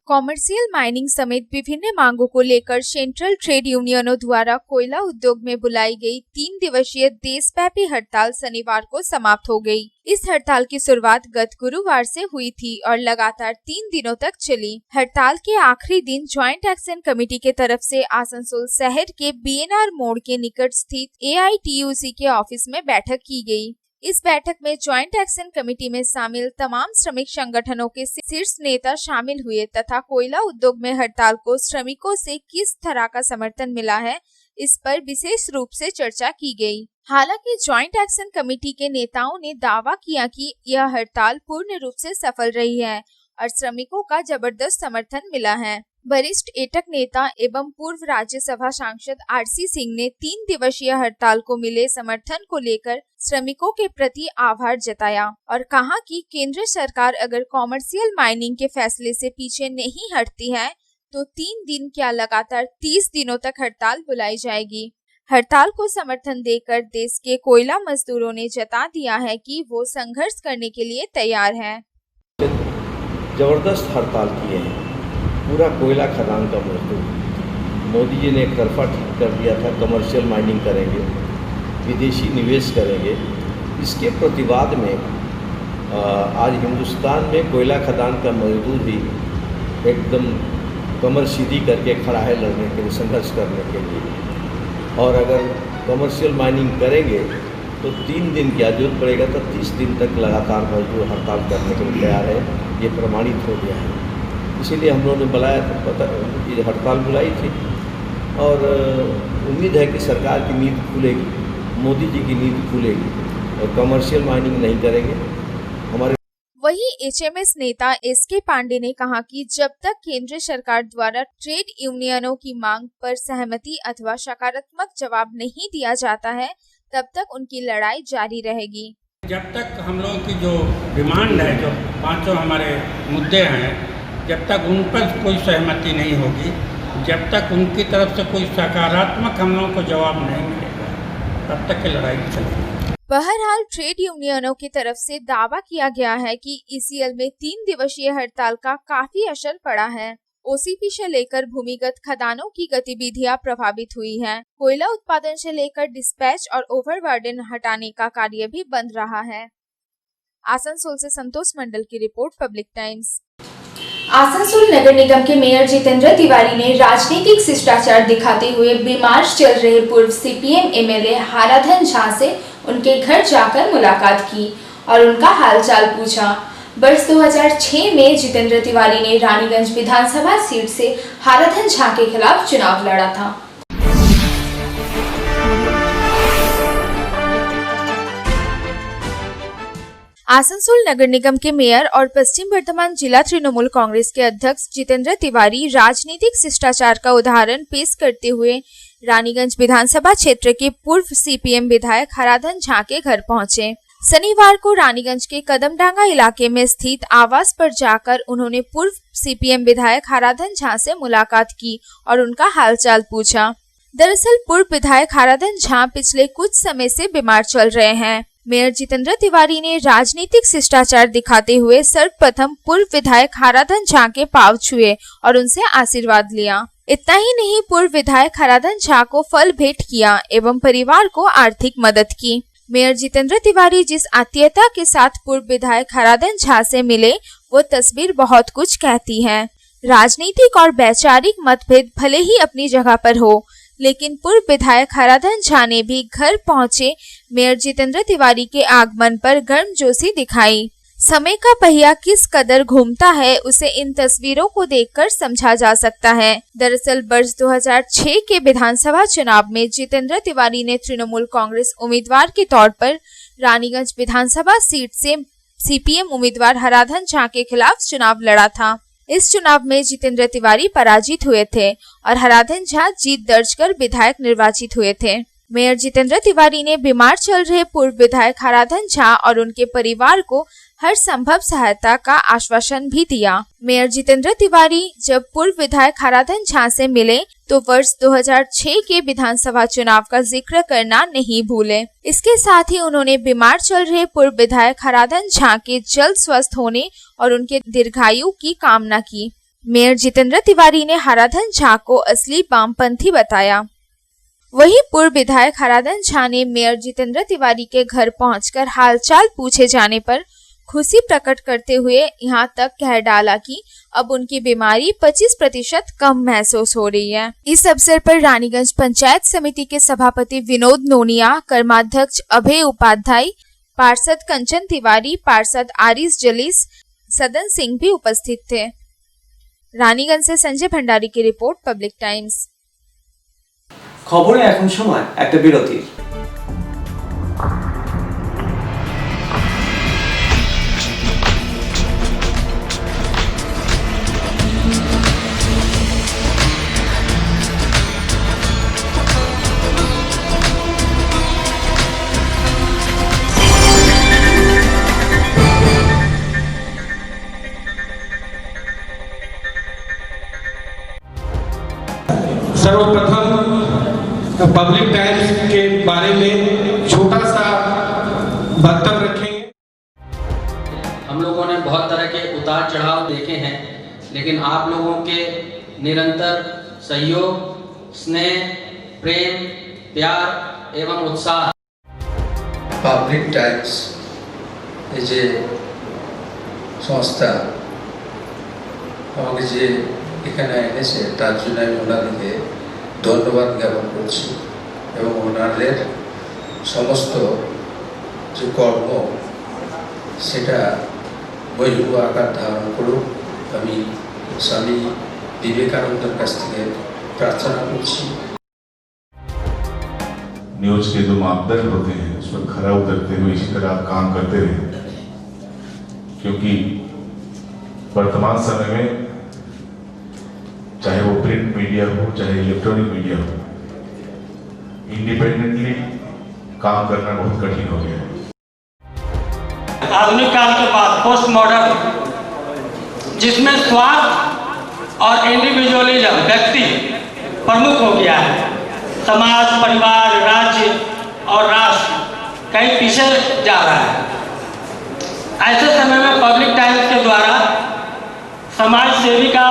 कॉमर्शियल माइनिंग समेत विभिन्न मांगों को लेकर सेंट्रल ट्रेड यूनियनों द्वारा कोयला उद्योग में बुलाई गई 3 दिवसीय देशव्यापी हड़ताल शनिवार को समाप्त हो गई। इस हड़ताल की शुरुआत गत गुरुवार से हुई थी और लगातार 3 दिनों तक चली। हड़ताल के आखिरी दिन ज्वाइंट एक्शन कमेटी के तरफ से आसनसोल शहर के BNR मोड़ के निकट स्थित AITUC के ऑफिस में बैठक की गई। इस बैठक में ज्वाइंट एक्शन कमेटी में शामिल तमाम श्रमिक संगठनों के शीर्ष नेता शामिल हुए तथा कोयला उद्योग में हड़ताल को श्रमिकों से किस तरह का समर्थन मिला है, इस पर विशेष रूप से चर्चा की गई। हालांकि ज्वाइंट एक्शन कमेटी के नेताओं ने दावा किया कि यह हड़ताल पूर्ण रूप से सफल रही है और श्रमिकों का जबरदस्त समर्थन मिला है। वरिष्ठ एटक नेता एवं पूर्व राज्यसभा सांसद RC सिंह ने 3 दिवसीय हड़ताल को मिले समर्थन को लेकर श्रमिकों के प्रति आभार जताया और कहा कि केंद्र सरकार अगर कॉमर्शियल माइनिंग के फैसले से पीछे नहीं हटती है तो 3 दिन क्या लगातार 30 दिनों तक हड़ताल बुलाई जाएगी। हड़ताल को समर्थन देकर देश के कोयला मजदूरों ने जता दिया है कि वो संघर्ष करने के लिए तैयार हैं। जबरदस्त हड़ताल किए हैं पूरा कोयला खदान का मजदूर। मोदी जी ने एक तरफा ठीक कर दिया था, कमर्शियल माइनिंग करेंगे, विदेशी निवेश करेंगे। इसके प्रतिवाद में आज हिंदुस्तान में कोयला खदान का मजदूर भी एकदम कमर सीधी करके खड़ा है लड़ने के लिए, संघर्ष करने के लिए। और अगर कमर्शियल माइनिंग करेंगे तो 3 दिन की जरूरत पड़ेगा तो 30 दिन तक लगातार मजदूर हड़ताल करने के लिए तैयार है, ये प्रमाणित हो गया है। इसीलिए हम लोगों ने बुलाया था, ये हड़ताल बुलाई थी और उम्मीद है कि सरकार की नींद खुलेगी, मोदी जी की नींद खुलेगी और कमर्शियल माइनिंग नहीं करेंगे। हमारे वहीं HMS नेता SK पांडे ने कहा कि जब तक केंद्र सरकार द्वारा ट्रेड यूनियनों की मांग पर सहमति अथवा सकारात्मक जवाब नहीं दिया जाता है तब तक उनकी लड़ाई जारी रहेगी। जब तक हम लोगों की जो डिमांड है, जो 5 हमारे मुद्दे हैं, जब तक उन पर कोई सहमति नहीं होगी, जब तक उनकी तरफ से कोई सकारात्मक हम लोगों को जवाब नहीं मिलेगा, तब तक की लड़ाई चलेगी। बहरहाल ट्रेड यूनियनों की तरफ से दावा किया गया है कि ECL में 3 दिवसीय हड़ताल का काफी असर पड़ा है। OCP से लेकर भूमिगत खदानों की गतिविधियां प्रभावित हुई हैं। कोयला उत्पादन से लेकर डिस्पैच और ओवरबर्डन हटाने का कार्य भी बंद रहा है। आसनसोल से संतोष मंडल की रिपोर्ट, पब्लिक टाइम्स। आसनसोल नगर निगम के मेयर जितेंद्र तिवारी ने राजनीतिक शिष्टाचार दिखाते हुए बीमार चल रहे पूर्व CPM MLA हाराधन झा से उनके घर जाकर मुलाकात की और उनका हालचाल पूछा। वर्ष 2006 में जितेंद्र तिवारी ने रानीगंज विधानसभा सीट से हाराधन झा के खिलाफ चुनाव लड़ा था। आसनसोल नगर निगम के मेयर और पश्चिम वर्धमान जिला तृणमूल कांग्रेस के अध्यक्ष जितेंद्र तिवारी राजनीतिक शिष्टाचार का उदाहरण पेश करते हुए रानीगंज विधानसभा क्षेत्र के पूर्व CPM विधायक हाराधन झा के घर पहुंचे। शनिवार को रानीगंज के कदमडांगा इलाके में स्थित आवास पर जाकर उन्होंने पूर्व CPM विधायक हाराधन झा से मुलाकात की और उनका हालचाल पूछा। दरअसल पूर्व विधायक हाराधन झा पिछले कुछ समय से बीमार चल रहे हैं। मेयर जितेंद्र तिवारी ने राजनीतिक शिष्टाचार दिखाते हुए सर्वप्रथम पूर्व विधायक हाराधन झा के पांव छुए और उनसे आशीर्वाद लिया। इतना ही नहीं, पूर्व विधायक हाराधन झा को फल भेंट किया एवं परिवार को आर्थिक मदद की। मेयर जितेंद्र तिवारी जिस आत्मीयता के साथ पूर्व विधायक हाराधन झा से मिले वो तस्वीर बहुत कुछ कहती है। राजनीतिक और वैचारिक मतभेद भले ही अपनी जगह पर हो, लेकिन पूर्व विधायक हाराधन झा ने भी घर पहुंचे मेयर जितेंद्र तिवारी के आगमन पर गर्मजोशी दिखाई। समय का पहिया किस कदर घूमता है उसे इन तस्वीरों को देखकर समझा जा सकता है। दरअसल वर्ष 2006 के विधानसभा चुनाव में जितेंद्र तिवारी ने तृणमूल कांग्रेस उम्मीदवार के तौर पर रानीगंज विधानसभा सीट से सीपीएम उम्मीदवार हराधन झा के खिलाफ चुनाव लड़ा था। इस चुनाव में जितेंद्र तिवारी पराजित हुए थे और हराधन झा जीत दर्ज कर विधायक निर्वाचित हुए थे। मेयर जितेंद्र तिवारी ने बीमार चल रहे पूर्व विधायक हराधन झा और उनके परिवार को हर संभव सहायता का आश्वासन भी दिया। मेयर जितेंद्र तिवारी जब पूर्व विधायक हराधन झा से मिले तो वर्ष 2006 के विधानसभा चुनाव का जिक्र करना नहीं भूले। इसके साथ ही उन्होंने बीमार चल रहे पूर्व विधायक हराधन झा के जल्द स्वस्थ होने और उनके दीर्घायु की कामना की। मेयर जितेंद्र तिवारी ने हराधन झा को असली वामपंथी बताया। वहीं पूर्व विधायक हराधन झा ने मेयर जितेंद्र तिवारी के घर पहुंचकर हालचाल पूछे जाने पर खुशी प्रकट करते हुए यहां तक कह डाला कि अब उनकी बीमारी 25% कम महसूस हो रही है। इस अवसर पर रानीगंज पंचायत समिति के सभापति विनोद नोनिया, कर्माध्यक्ष अभय उपाध्याय, पार्षद कंचन तिवारी, पार्षद आरिस जलीस, सदन सिंह भी उपस्थित थे। रानीगंज से संजय भंडारी की रिपोर्ट, पब्लिक टाइम्स। খবরে এখন সময় একটা বিরতির। सर्वप्रथम पब्लिक टाइम्स के बारे में छोटा सा वक्तव्य रखेंगे। हम लोगों ने बहुत तरह के उतार चढ़ाव देखे हैं, लेकिन आप लोगों के निरंतर सहयोग, स्नेह, प्रेम, प्यार एवं उत्साह পাবলিক টাইমস এই যে সংস্থা আমাকে যে এখানে এনেছে তার জন্য আমি ওনাদেরকে ধন্যবাদ জ্ঞাপন করছি এবং ওনাদের সমস্ত যে কর্ম সেটা বৈভব আকার ধারণ করুক আমি স্বামী বিবেকানন্দের কাছ থেকে প্রার্থনা করছি। न्यूज के जो मापदंड होते हैं उस पर खरा उतरते हुए इसी तरह आप काम करते रहे, क्योंकि वर्तमान समय में चाहे वो प्रिंट मीडिया हो चाहे इलेक्ट्रॉनिक मीडिया हो, इंडिपेंडेंटली काम करना बहुत कठिन हो गया है। आधुनिक काल के बाद पोस्ट मॉडर्न, जिसमें स्वार्थ और इंडिविजुअलिज्म व्यक्ति प्रमुख हो गया है, समाज, परिवार, राज्य और राष्ट्र कहीं पीछे जा रहा है। ऐसे समय में पब्लिक टाइम्स के द्वारा समाज सेवी का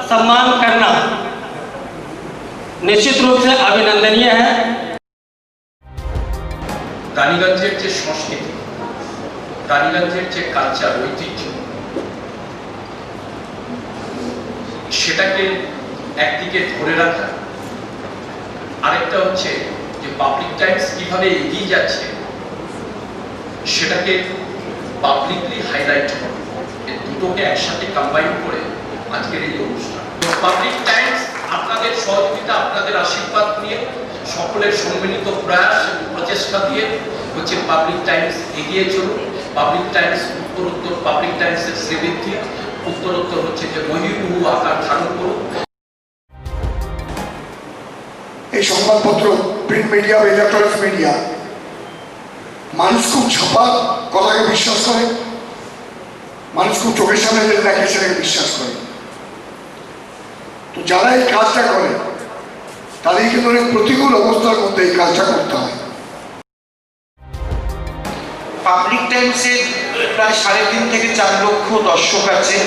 सम्मान करना निश्चित रूप से अभिनंदनीय है। রানীগঞ্জের যে সংস্কৃতি, রানীগঞ্জের যে কালচার, ঐতিহ্য, সেটাকে একদিকে ধরে রাখা, আরেকটা হচ্ছে যে পাবলিক টাইমস কিভাবে এগিয়ে যাচ্ছে সেটাকে পাবলিকলি হাইলাইট করা, এই দুটোকে একসাথে কম্বাইন করে আজকের এই অনুষ্ঠান। পাবলিক টাইমস আপনাদের সহযোগিতা, আপনাদের আশীর্বাদ নিয়ে, সকলের সম্মিলিত প্রয়াস প্রচেষ্টা দিয়ে হচ্ছে পাবলিক টাইমস এগিয়ে চলুন। পাবলিক টাইমস উত্তরোত্তর, পাবলিক টাইমসের শ্রীবৃদ্ধি উত্তরোত্তর হচ্ছে যে মহিবহু আকার ধারণ করুন। এই সংবাদপত্র, প্রিন্ট মিডিয়া বা ইলেকট্রনিক মিডিয়া, মানুষ খুব ছাপা কথাকে বিশ্বাস করে, মানুষ খুব চোখের সামনে যেটা দেখে সেটাকে বিশ্বাস করে। তো যারা এই কাজটা করে তাদের কিন্তু অনেক প্রতিকূল অবস্থার মধ্যে এই কাজটা করতে হয়। পাবলিক টাইমসের প্রায় 3.5 থেকে 4 লক্ষ দর্শক আছে,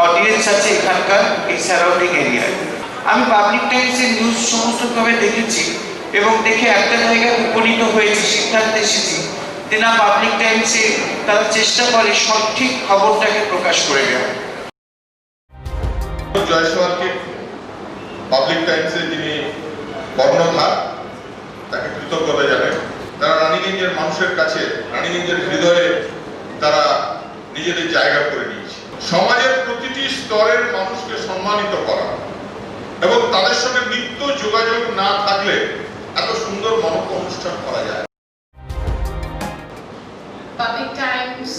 অডিয়েন্স আছে এখানকার এই সারাউন্ডিং এরিয়ায়। আমি পাবলিক টাইমসের নিউজ সমস্তভাবে দেখেছি এবং দেখে একটা জায়গায় উপনীত হয়েছি, সিদ্ধান্তে এসেছি যে না, পাবলিক টাইমসে তারা চেষ্টা করে সঠিক খবরটাকে প্রকাশ করে দেওয়া। জয়সওয়ালকে পাবলিক টাইমসে যিনি কর্ণধার, তাকে কৃতজ্ঞতা জানাই। তারা রানীগঞ্জের মানুষের কাছে, রানীগঞ্জের হৃদয়ে তারা নিজেদের জায়গা করে নিয়েছে। সমাজের প্রতিটি স্তরের মানুষকে সম্মানিত করা এবং তাদের সঙ্গে নিত্য যোগাযোগ না থাকলে এত সুন্দর মনজ্ঞ অনুষ্ঠান করা যায়। Public Times,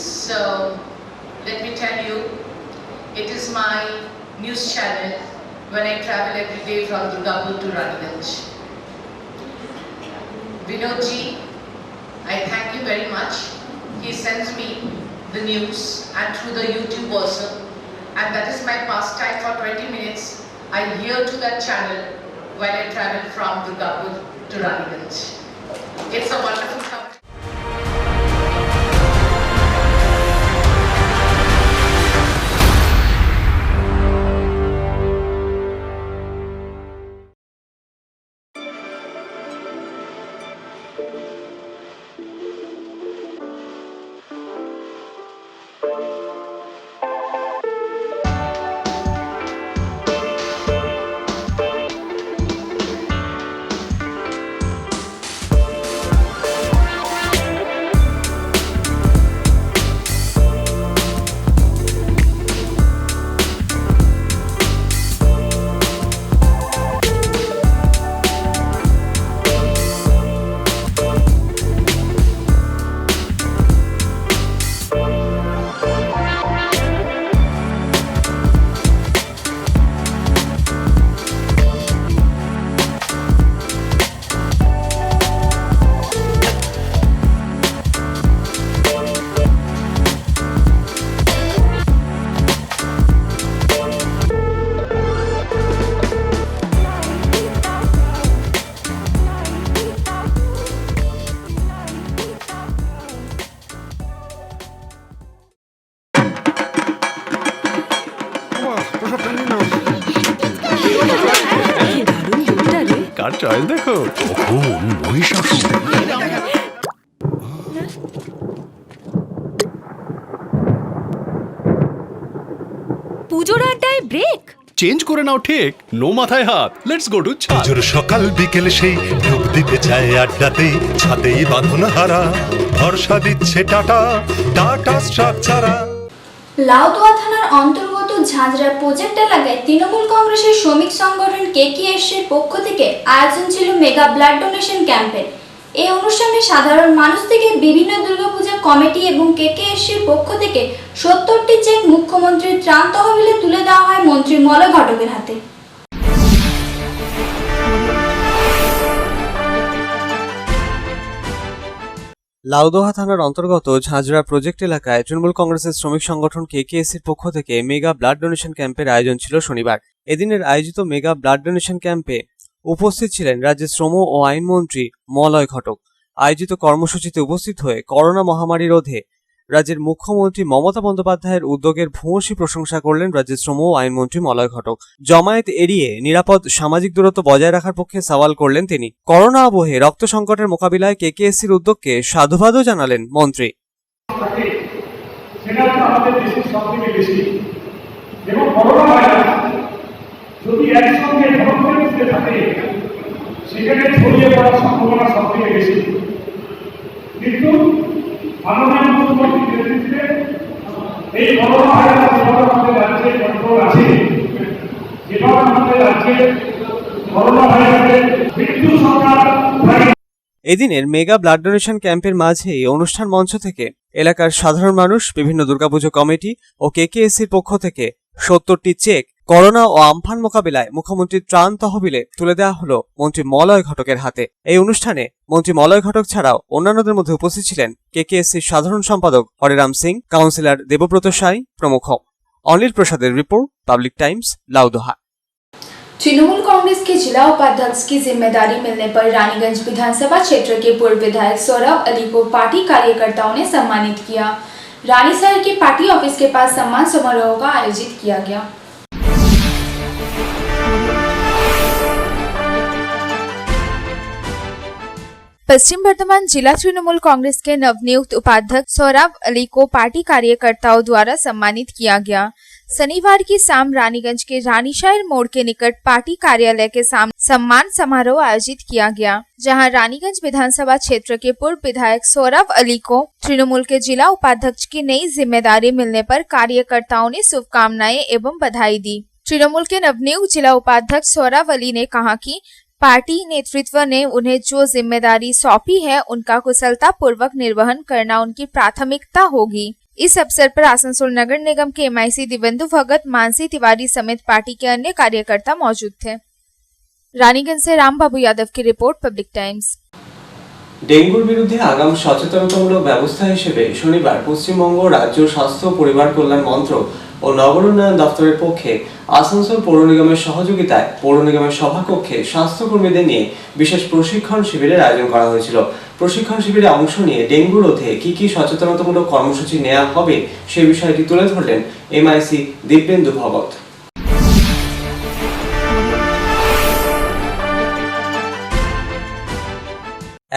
let me tell you, it is my news channel when I travel every day from Durgapur to Raniganj. Vinodji, I thank you very much. He sends me the news and through the YouTube also, and that is my pastime for 20 minutes. I hear to that channel while I travel from Durgapur to Raniganj. It's a wonderful company. Car choice দেখো, কখন মহিষাসুর। পুজোর আড্ডায় break change করে নাও ঠিক, no মাথায় হাত, let's go to ছাদ। পুজোর সকাল বিকেল সেই ডুব দিতে চায় আড্ডাতে, ছাদেই বাঁধন হারা ভরসা দিচ্ছে টাটা, টাটা স্ট্রাকচারা। লাউদোয়া থানার অন্তর্গত ঝাঁঝরা প্রজেক্ট এলাকায় তৃণমূল কংগ্রেসের শ্রমিক সংগঠন কেকেএসসির পক্ষ থেকে আয়োজন ছিল মেগা ব্লাড ডোনেশন ক্যাম্পের। এই অনুষ্ঠানে সাধারণ মানুষ থেকে বিভিন্ন দুর্গাপূজা কমিটি এবং কেকেএসসির পক্ষ থেকে 70টি চেক মুখ্যমন্ত্রীর ত্রাণ তহবিলে তুলে দেওয়া হয় মন্ত্রী মলয় ঘটকের হাতে। লাউদোহা থানার অন্তর্গত ঝাঁঝরা প্রজেক্ট এলাকায় তৃণমূল কংগ্রেসের শ্রমিক সংগঠন কেকেএসসির পক্ষ থেকে মেগা ব্লাড ডোনেশন ক্যাম্পের আয়োজন ছিল শনিবার। এদিনের আয়োজিত মেগা ব্লাড ডোনেশন ক্যাম্পে উপস্থিত ছিলেন রাজ্যের শ্রম ও আইনমন্ত্রী মলয় ঘটক। আয়োজিত কর্মসূচিতে উপস্থিত হয়ে করোনা মহামারী রোধে রাজ্যের মুখ্যমন্ত্রী মমতা বন্দ্যোপাধ্যায়ের উদ্যোগের ভূয়সী প্রশংসা করলেন রাজ্যের শ্রম ও আইনমন্ত্রী মলয় ঘটক। জমায়েত এড়িয়ে নিরাপদ সামাজিক দূরত্ব বজায় রাখার পক্ষে সওয়াল করলেন তিনি। করোনা আবহে রক্ত সংকটের মোকাবিলায় কেকেএসসির উদ্যোগকে সাধুবাদও জানালেন মন্ত্রী। মাননীয় মুখ্যমন্ত্রীর নেতৃত্বে এই করোনা ভাইরাস যেভাবে আমাদের রাজ্যে কন্ট্রোল আছে, যেভাবে আমাদের রাজ্যে করোনা ভাইরাসের মৃত্যু সংখ্যা। এদিনের মেগা ব্লাড ডোনেশন ক্যাম্পের মাঝেই অনুষ্ঠান মঞ্চ থেকে এলাকার সাধারণ মানুষ, বিভিন্ন দুর্গাপুজো কমিটি ও কেকেএসসির পক্ষ থেকে 70টি চেক করোনা ও আমফান মোকাবিলায় মুখ্যমন্ত্রীর ত্রাণ তহবিলে তুলে দেওয়া হলো মন্ত্রী মলয় ঘটকের হাতে। এই অনুষ্ঠানে মন্ত্রী মলয় ঘটক ছাড়াও অন্যান্যদের মধ্যে উপস্থিত ছিলেন কেকেএসসির সাধারণ সম্পাদক হরেরাম সিং, কাউন্সিলর দেবব্রত সাই প্রমুখ। অনিল প্রসাদের রিপোর্ট, পাবলিক टाइम्स, लाउदोहा। तृणमूल कांग्रेस के जिला उपाध्यक्ष की जिम्मेदारी मिलने पर रानीगंज विधानसभा क्षेत्र के पूर्व विधायक सौरभ अली को पार्टी कार्यकर्ताओं ने सम्मानित किया। रानीसर के पार्टी ऑफिस के पास सम्मान समारोह का आयोजित किया गया। पश्चिम बर्धमान जिला तृणमूल कांग्रेस के नवनियुक्त उपाध्यक्ष सौरभ अली को पार्टी कार्यकर्ताओं द्वारा सम्मानित किया गया। शनिवार की शाम रानीगंज के रानीशायर मोड़ के निकट पार्टी कार्यालय के सामने सम्मान समारोह आयोजित किया गया, जहां रानीगंज विधानसभा क्षेत्र के पूर्व विधायक सौरभ अली को तृणमूल के जिला उपाध्यक्ष की नई जिम्मेदारी मिलने पर कार्यकर्ताओं ने शुभकामनाएं एवं बधाई दी। तृणमूल के नवनियुक्त जिला उपाध्यक्ष सौरभ अली ने कहा कि पार्टी नेतृत्व ने उन्हें जो जिम्मेदारी सौंपी है उनका कुशलता पूर्वक निर्वहन करना उनकी प्राथमिकता होगी। इस अवसर पर आसनसोल नगर निगम के MIC दिव्येंदु भगत, मानसी तिवारी समेत पार्टी के अन्य कार्यकर्ता मौजूद थे। रानीगंज से रामबाबू यादव की रिपोर्ट, पब्लिक टाइम्स। ডেঙ্গুর বিরুদ্ধে আগাম সচেতনতামূলক ব্যবস্থা হিসেবে শনিবার পশ্চিমবঙ্গ রাজ্য স্বাস্থ্য পরিবার কল্যাণ মন্ত্রক ও নগর উন্নয়ন দপ্তরের পক্ষে আসানসোল পৌর নিগমের সহযোগিতায় পৌর নিগমের সভাকক্ষে স্বাস্থ্যকর্মীদের নিয়ে বিশেষ প্রশিক্ষণ শিবিরের আয়োজন করা হয়েছিল। প্রশিক্ষণ শিবিরে অংশ নিয়ে ডেঙ্গু রোধে কি সচেতনতামূলক কর্মসূচি নেওয়া হবে সেই বিষয়টি তুলে ধরলেন MIC দিব্যেন্দু ভগত।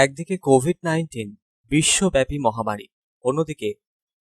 একদিকে কোভিড-19 বিশ্বব্যাপী মহামারী, অন্যদিকে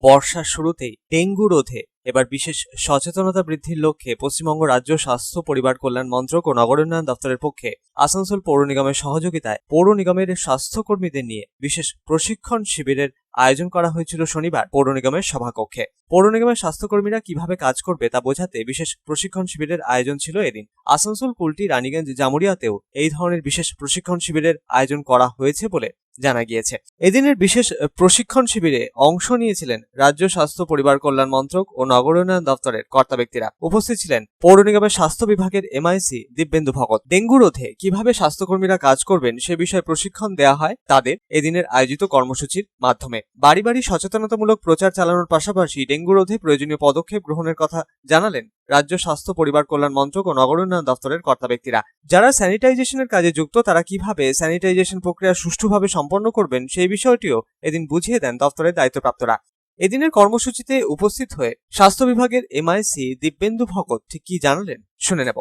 বর্ষার শুরুতেই ডেঙ্গু রোধে এবার বিশেষ সচেতনতা বৃদ্ধির লক্ষ্যে পশ্চিমবঙ্গ রাজ্য স্বাস্থ্য পরিবার কল্যাণ মন্ত্রক ও নগর উন্নয়ন দপ্তরের পক্ষে আসানসোল পৌর নিগমের সহযোগিতায় পৌর নিগমের স্বাস্থ্যকর্মীদের নিয়ে বিশেষ প্রশিক্ষণ শিবিরের আয়োজন করা হয়েছিল শনিবার পৌর নিগমের সভাকক্ষে। পৌর নিগমের স্বাস্থ্যকর্মীরা কিভাবে কাজ করবে তা বোঝাতে বিশেষ প্রশিক্ষণ শিবিরের আয়োজন ছিল এদিন। আসানসোল, কুলটি, রানীগঞ্জ, জামুরিয়াতেও এই ধরনের বিশেষ প্রশিক্ষণ শিবিরের আয়োজন করা হয়েছে বলে জানা গিয়েছে। এদিনের বিশেষ প্রশিক্ষণ শিবিরে অংশ নিয়েছিলেন রাজ্য স্বাস্থ্য পরিবার কল্যাণ মন্ত্রক ও নগর উন্নয়ন দপ্তরের কর্তা ব্যক্তিরা। উপস্থিত ছিলেন পৌর নিগমের স্বাস্থ্য বিভাগের MIC দিব্যেন্দু ভগত। ডেঙ্গু রোধে কিভাবে স্বাস্থ্যকর্মীরা কাজ করবেন সে বিষয়ে প্রশিক্ষণ দেওয়া হয় তাদের এদিনের আয়োজিত কর্মসূচির মাধ্যমে। বাড়ি বাড়ি সচেতনতামূলক প্রচার চালানোর পাশাপাশি ডেঙ্গু রোধে প্রয়োজনীয় পদক্ষেপ গ্রহণের কথা জানালেন রাজ্য স্বাস্থ্য পরিবার কল্যাণ মন্ত্রক ও নগর উন্নয়ন দপ্তরের কর্তা ব্যক্তিরা। যারা স্যানিটাইজেশনের কাজে যুক্ত তারা কিভাবে স্যানিটাইজেশন প্রক্রিয়া সুষ্ঠুভাবে সম্পন্ন করবেন সেই বিষয়টিও এদিন বুঝিয়ে দেন দপ্তরের দায়িত্বপ্রাপ্তরা। এদিনের কর্মসূচিতে উপস্থিত হয়ে স্বাস্থ্য বিভাগের MIC দিব্যেন্দু ভগত ঠিক কি জানালেন শুনে নেব।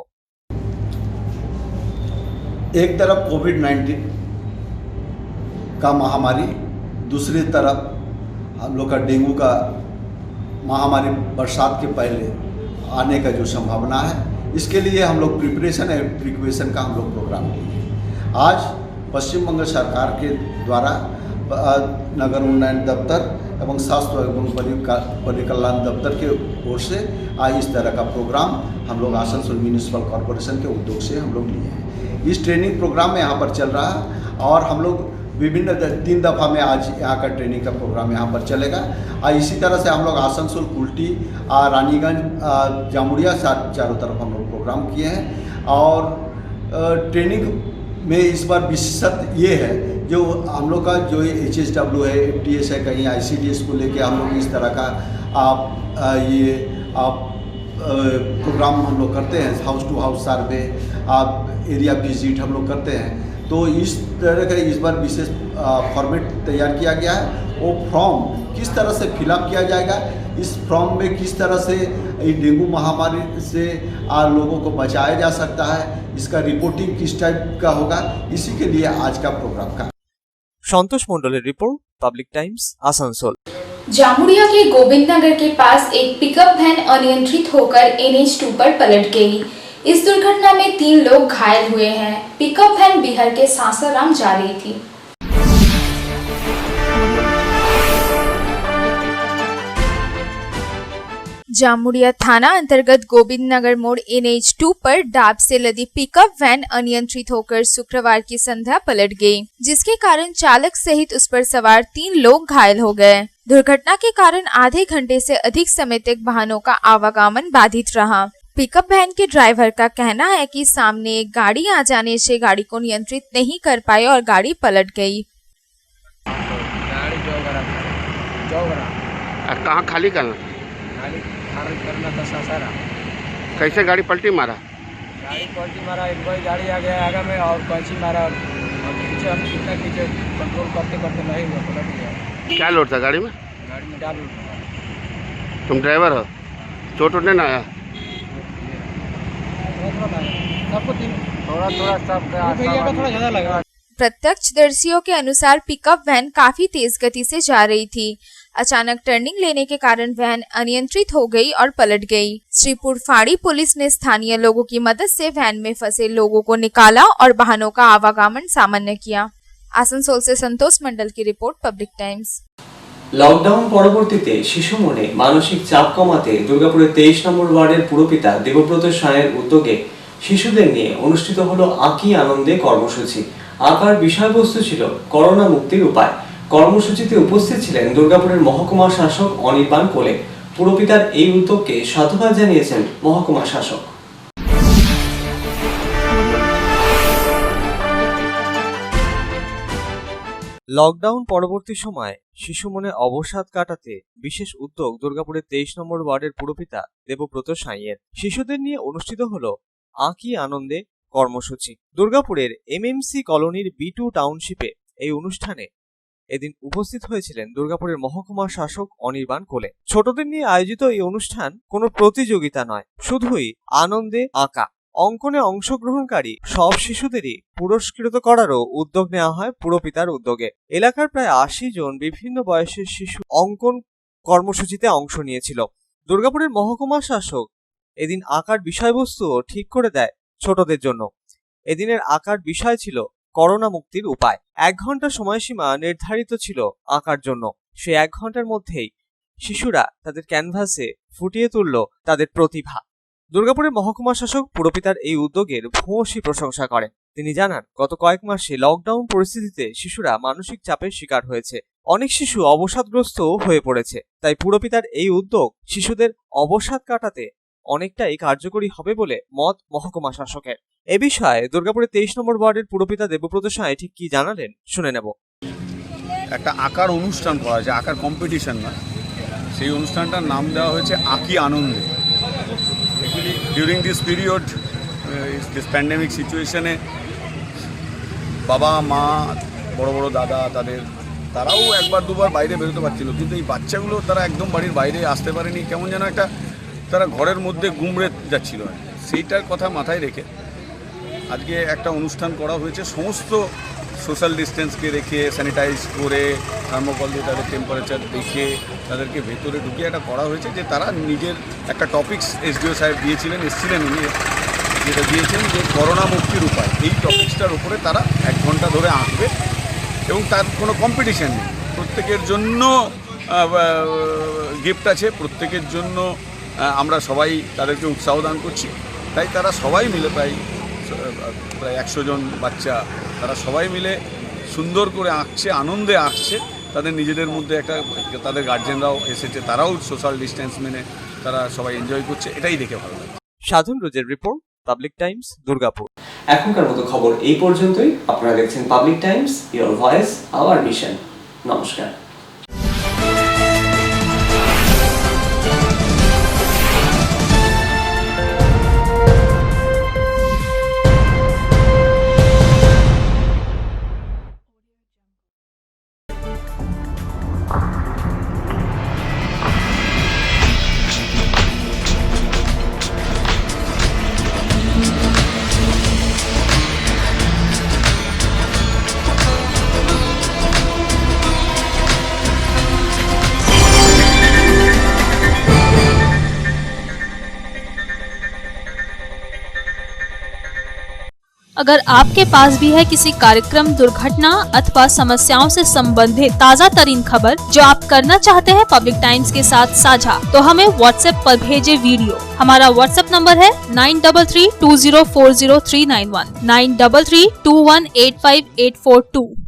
एक तरफ कोविड-19 का महामारी, दूसरी तरफ हम लोग का डेंगू का महामारी बरसात के पहले आने का जो संभावना है, इसके लिए हम लोग प्रिपरेशन एंड प्रिकॉशन का हम लोग प्रोग्राम किए। आज पश्चिम बंग सरकार के द्वारा नगर उन्नयन दफ्तर एवं स्वास्थ्य एवं परिकल्याण दफ्तर के ओर से आज इस तरह का प्रोग्राम हम लोग आसनसोल म्यूनिसिपल कॉरपोरेशन के उद्योग से हम लोग लिए हैं। इस ट्रेनिंग प्रोग्राम में यहाँ पर चल रहा है और हम लोग विभिन्न 3 दफ़ा में आज यहाँ का ट्रेनिंग का प्रोग्राम यहाँ पर चलेगा। और इसी तरह से हम लोग आसनसोल, कुल्टी, रानीगंज, जामुरिया चारों तरफ हम लोग प्रोग्राम किए हैं। और ट्रेनिंग में इस बार विशेषत ये है जो हम लोग का जो HSW है, FTS है, कहीं ICDS को लेके हम लोग इस तरह का प्रोग्राम हम लोग करते हैं। House to house survey, area visit हम लोग करते हैं। तो इस तरह का इस बार विशेष फॉर्मेट तैयार किया गया है। वो फॉर्म किस तरह से फिलअप किया जाएगा, इस फॉर्म में किस तरह से डेंगू महामारी से लोगों को बचाया जा सकता है, इसका रिपोर्टिंग किस टाइप का होगा, इसी के लिए आज का प्रोग्राम का। संतोष मंडलेर report, public times, Asansol. Jamuria के गोविंद नगर के पास एक पिकअप वैन अनियंत्रित होकर NH2 पर पलट गई। इस दुर्घटना में 3 लोग घायल हुए हैं। पिकअप वैन बिहार के सासाराम जा रही थी। जामुरिया थाना अंतर्गत गोविंद नगर मोड़ NH2 पर डाब से लदी पिकअप वैन अनियंत्रित होकर शुक्रवार की संध्या पलट गई, जिसके कारण चालक सहित उस पर सवार 3 लोग घायल हो गए। दुर्घटना के कारण आधे घंटे से अधिक समय तक वाहनों का आवागमन बाधित रहा। पिकअप वैन के ड्राइवर का कहना है कि सामने एक गाड़ी आ जाने से गाड़ी को नियंत्रित नहीं कर पाए और गाड़ी पलट गई। कहाँ खाली करना था सासारा। कैसे गाड़ी पलटी मारा? गाड़ी पलटी मारा, एक कोई गाड़ी आ गया आगे में और पंची मारा और पीछे हम कितना पीछे कंट्रोल करते करते नहीं हुआ, पलट गया। क्या लोड था गाड़ी में? गाड़ी में डाल लोड था। तुम ड्राइवर हो? चोट उठने ना आया? सबको थोड़ा थोड़ा सब थोड़ा ज़्यादा लगा। प्रत्यक्षदर्शियों के अनुसार पिकअप वैन काफी तेज गति से जा रही थी। अचानक टर्निंग लेने के कारण वैन अनियंत्रित हो गई और पलट गई। श्रीपुर फाड़ी पुलिस ने स्थानीय लोगों की मदद से वैन में फंसे लोगों को निकाला और वाहनों का आवागमन सामान्य किया। आसनसोल से संतोष मंडल की रिपोर्ट, पब्लिक टाइम्स। লকডাউন পরবর্তীতে শিশু মনে মানসিক চাপ কমাতে দুর্গাপুরের 23 নম্বর ওয়ার্ডের পুরপিতা দেবব্রত সাঁয়ের উদ্যোগে শিশুদের নিয়ে অনুষ্ঠিত হলো আঁকি আনন্দে কর্মসূচি। আঁকার বিষয়বস্তু ছিল করোনা মুক্তির উপায়। কর্মসূচিতে উপস্থিত ছিলেন দুর্গাপুরের মহকুমা শাসক অনির্বাণ কোলে। পুরপিতার এই উদ্যোগকে সাধুবাদ জানিয়েছেন মহকুমা শাসক। লকডাউন পরবর্তী সময়ে শিশু মনে অবসাদ কাটাতে বিশেষ উদ্যোগ দুর্গাপুরের 23 নম্বর ওয়ার্ডের পুরপিতা দেবব্রত সাঁইয়ের। শিশুদের নিয়ে অনুষ্ঠিত হলো আঁকি আনন্দে কর্মসূচি। দুর্গাপুরের এমএমসি কলোনির B2 টাউনশিপে এই অনুষ্ঠানে এদিন উপস্থিত হয়েছিলেন দুর্গাপুরের মহকুমা শাসক অনির্বাণ কোলে। ছোটদের নিয়ে আয়োজিত এই অনুষ্ঠান কোনো প্রতিযোগিতা নয়, শুধুই আনন্দে আঁকা। অঙ্কনে অংশগ্রহণকারী সব শিশুদেরই পুরস্কৃত করারও উদ্যোগ নেওয়া হয় পুরপিতার উদ্যোগে। এলাকার প্রায় 80 জন বিভিন্ন বয়সের শিশু অঙ্কন কর্মসূচিতে অংশ নিয়েছিল। দুর্গাপুরের মহকুমা শাসক এদিন আঁকার বিষয়বস্তুও ঠিক করে দেয় ছোটদের জন্য। এদিনের আঁকার বিষয় ছিল করোনা মুক্তির উপায়। 1 ঘন্টা সময়সীমা নির্ধারিত ছিল আঁকার জন্য। সে 1 ঘন্টার মধ্যেই শিশুরা তাদের ক্যানভাসে ফুটিয়ে তুলল তাদের প্রতিভা। দুর্গাপুরের মহকুমা শাসক পুরপিতার এই উদ্যোগের ভূয়সী প্রশংসা করেন। তিনি জানান, গত কয়েক মাসে লকডাউন পরিস্থিতিতে শিশুরা মানসিক চাপের শিকার হয়েছে। অনেক শিশু অবসাদগ্রস্ত হয়ে পড়েছে। তাই পুরপিতার এই উদ্যোগ শিশুদের অবসাদ কাটাতে অনেকটাই কার্যকরী হবে বলে মত মহকুমা শাসকের। এ বিষয়ে দুর্গাপুরের 23 নম্বর ওয়ার্ডের পুরপিতা দেবব্রত সাঁই ঠিক কি জানালেন শুনে নেব। একটা আঁকার অনুষ্ঠান করা হয়েছে, আঁকার কম্পিটিশন না, সেই অনুষ্ঠানটার নাম দেওয়া হয়েছে আঁকি আনন্দে। Actually during this period, this pandemic সিচুয়েশনে বাবা মা বড় বড় দাদা তারাও একবার দুবার বাইরে বেরোতে পারছিল, কিন্তু এই বাচ্চাগুলো তারা একদম বাড়ির বাইরে আসতে পারেনি। কেমন যেন একটা তারা ঘরের মধ্যে গুমড়ে যাচ্ছিল। সেইটার কথা মাথায় রেখে আজকে একটা অনুষ্ঠান করা হয়েছে। সমস্ত সোশ্যাল ডিস্টেন্সকে রেখে, স্যানিটাইজ করে, থার্মোকল দিয়ে তাদের টেম্পারেচার দেখে তাদেরকে ভেতরে ঢুকিয়ে একটা করা হয়েছে যে তারা নিজের একটা টপিকস এসডিও সাহেব এসেছিলেন উনি, যেটা দিয়েছেন যে করোনা মুক্তির উপায়। এই টপিক্সটার উপরে তারা 1 ঘন্টা ধরে আঁকবে এবং তার কোনো কম্পিটিশান নেই। প্রত্যেকের জন্য গিফট আছে, প্রত্যেকের জন্য আমরা সবাই তাদেরকে উৎসাহ দান করছি। তাই তারা সবাই মিলে প্রায় 100 জন বাচ্চা, তারা সবাই মিলে সুন্দর করে আঁকছে, আনন্দে আঁকছে। তাদের নিজেদের মধ্যে একটা, তাদের গার্জেনরাও এসেছে, তারাও সোশ্যাল ডিস্টেন্স মেনে তারা সবাই এনজয় করছে। এটাই দেখে ভালো লাগে। সাধন রোজের রিপোর্ট, পাবলিক টাইমস, দুর্গাপুর। এখনকার মতো খবর এই পর্যন্তই। আপনারা দেখছেন public Times, your voice hour mission. নমস্কার। अगर आपके पास भी है किसी कार्यक्रम, दुर्घटना अथवा समस्याओं से संबंधित ताज़ा तरीन खबर जो आप करना चाहते हैं पब्लिक टाइम्स के साथ साझा, तो हमें व्हाट्सएप पर भेजे वीडियो। हमारा व्हाट्सएप नंबर है 9332040391 9332185842।